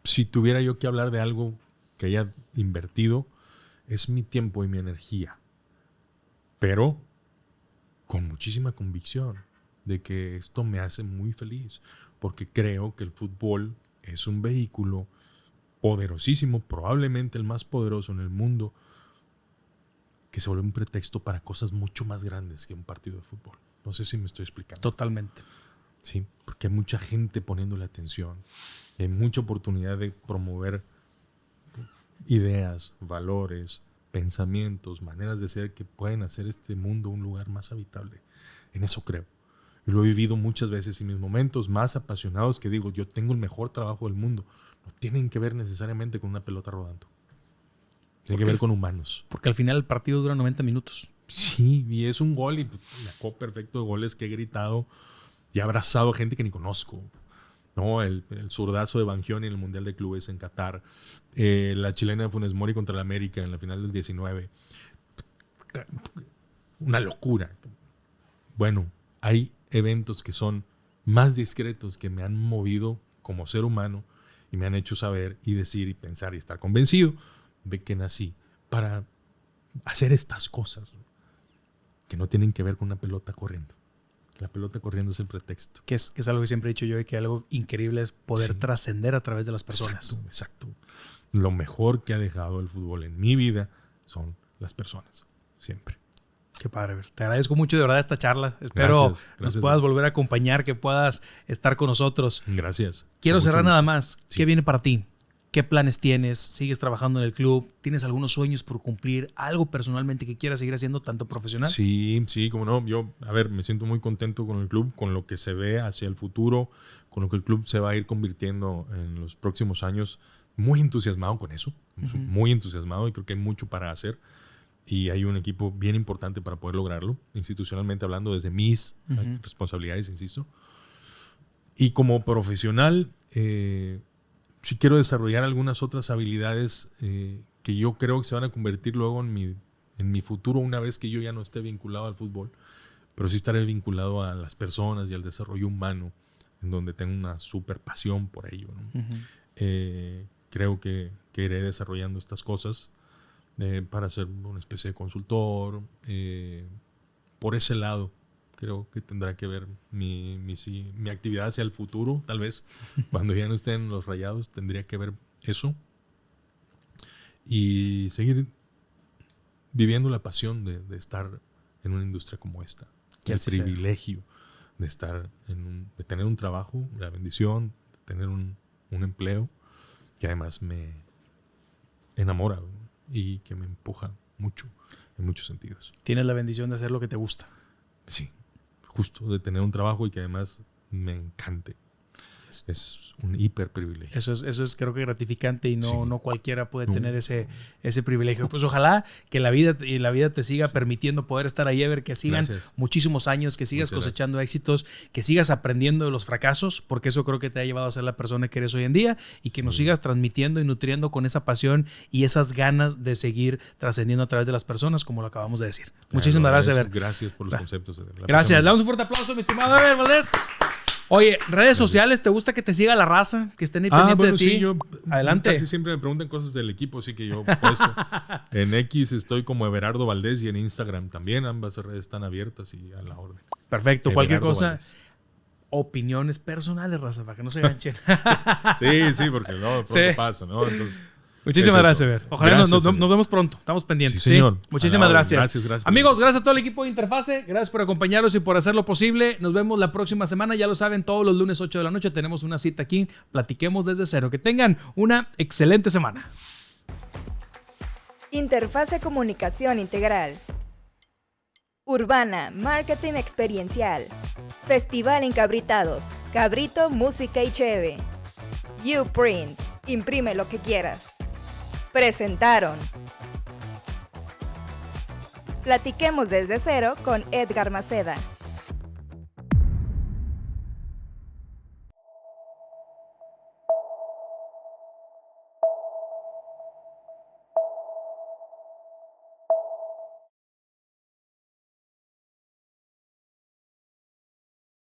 S1: Si tuviera yo que hablar de algo que haya invertido, es mi tiempo y mi energía. Pero con muchísima convicción de que esto me hace muy feliz, porque creo que el fútbol es un vehículo poderosísimo, probablemente el más poderoso en el mundo, que se vuelve un pretexto para cosas mucho más grandes que un partido de fútbol. No sé si me estoy explicando.
S3: Totalmente.
S1: Sí, porque hay mucha gente poniéndole atención, hay mucha oportunidad de promover ideas, valores, pensamientos, maneras de ser que pueden hacer este mundo un lugar más habitable. En eso creo. Y lo he vivido muchas veces en mis momentos más apasionados que digo, yo tengo el mejor trabajo del mundo. no tienen que ver necesariamente con una pelota rodando. Tienen que ver con humanos.
S3: Porque al final el partido dura 90 minutos.
S1: Sí, y es un gol y me acuerdo perfecto de goles que he gritado y he abrazado a gente que ni conozco. ¿No? El zurdazo de Banchioni en el Mundial de Clubes en Qatar. La chilena de Funes Mori contra la América en la final del 19. Una locura. Bueno, hay eventos que son más discretos que me han movido como ser humano y me han hecho saber y decir y pensar y estar convencido de que nací para hacer estas cosas que no tienen que ver con una pelota corriendo. La pelota corriendo es el pretexto.
S3: Que es algo que siempre he dicho yo y que algo increíble es poder trascender a través de las personas.
S1: Exacto. Lo mejor que ha dejado el fútbol en mi vida son las personas. Siempre.
S3: Qué padre. Te agradezco mucho de verdad esta charla. Espero nos puedas volver a acompañar, que puedas estar con nosotros.
S1: Gracias.
S3: Quiero cerrar nada más. Sí. ¿Qué viene para ti? ¿Qué planes tienes? ¿Sigues trabajando en el club? ¿Tienes algunos sueños por cumplir? ¿Algo personalmente que quieras seguir haciendo tanto profesional?
S1: Sí, como no. Yo, me siento muy contento con el club, con lo que se ve hacia el futuro, con lo que el club se va a ir convirtiendo en los próximos años. Muy entusiasmado con eso. Muy entusiasmado y creo que hay mucho para hacer. Y hay un equipo bien importante para poder lograrlo, institucionalmente hablando, desde mis responsabilidades, insisto. Y como profesional, sí quiero desarrollar algunas otras habilidades que yo creo que se van a convertir luego en mi futuro una vez que yo ya no esté vinculado al fútbol, pero sí estaré vinculado a las personas y al desarrollo humano, en donde tengo una súper pasión por ello, ¿no? Creo que iré desarrollando estas cosas para ser una especie de consultor. Por ese lado creo que tendrá que ver mi actividad hacia el futuro, tal vez. Cuando ya no estén en los Rayados, tendría que ver eso. Y seguir viviendo la pasión de estar en una industria como esta. El privilegio de estar de tener un trabajo, la bendición, de tener un empleo que además me enamora y que me empuja mucho en muchos sentidos.
S3: Tienes la bendición de hacer lo que te gusta.
S1: Sí, justo, de tener un trabajo y que además me encante. Es un hiper privilegio.
S3: Eso es creo que gratificante y no cualquiera puede tener ese privilegio. Pues ojalá que la vida te siga permitiendo poder estar ahí, Ever, que sigan muchísimos años, que sigas cosechando éxitos, que sigas aprendiendo de los fracasos, porque eso creo que te ha llevado a ser la persona que eres hoy en día, y que nos sigas transmitiendo y nutriendo con esa pasión y esas ganas de seguir trascendiendo a través de las personas, como lo acabamos de decir. Muchísimas gracias, Ever.
S1: Gracias por los conceptos.
S3: Gracias. Le damos un fuerte aplauso, mi estimado Ever Valdés. Oye, redes sociales, ¿te gusta que te siga la raza? Que estén ahí pendientes de ti.
S1: Sí, yo
S3: adelante.
S1: Casi siempre me preguntan cosas del equipo, así que yo puesto. En X estoy como Everardo Valdés y en Instagram también. Ambas redes están abiertas y a la orden.
S3: Perfecto. Cualquier cosa. Valdés. Opiniones personales, raza, para que no se ganchen.
S1: Sí, porque no, de pronto pasa, ¿no? Entonces,
S3: muchísimas gracias, Ever. Ojalá nos vemos pronto. Estamos pendientes.
S1: Sí, señor.
S3: Muchísimas gracias.
S1: Gracias.
S3: Amigos, gracias a todo el equipo de Interfase. Gracias por acompañarnos y por hacerlo posible. Nos vemos la próxima semana. Ya lo saben, todos los lunes 8 de la noche tenemos una cita aquí. Platiquemos desde cero. Que tengan una excelente semana.
S2: Interfase Comunicación Integral. Urbana, Marketing Experiencial. Festival Encabritados. Cabrito, Música y Cheve. Uprint. Imprime lo que quieras. Presentaron Platiquemos desde cero con Edgar Maceda.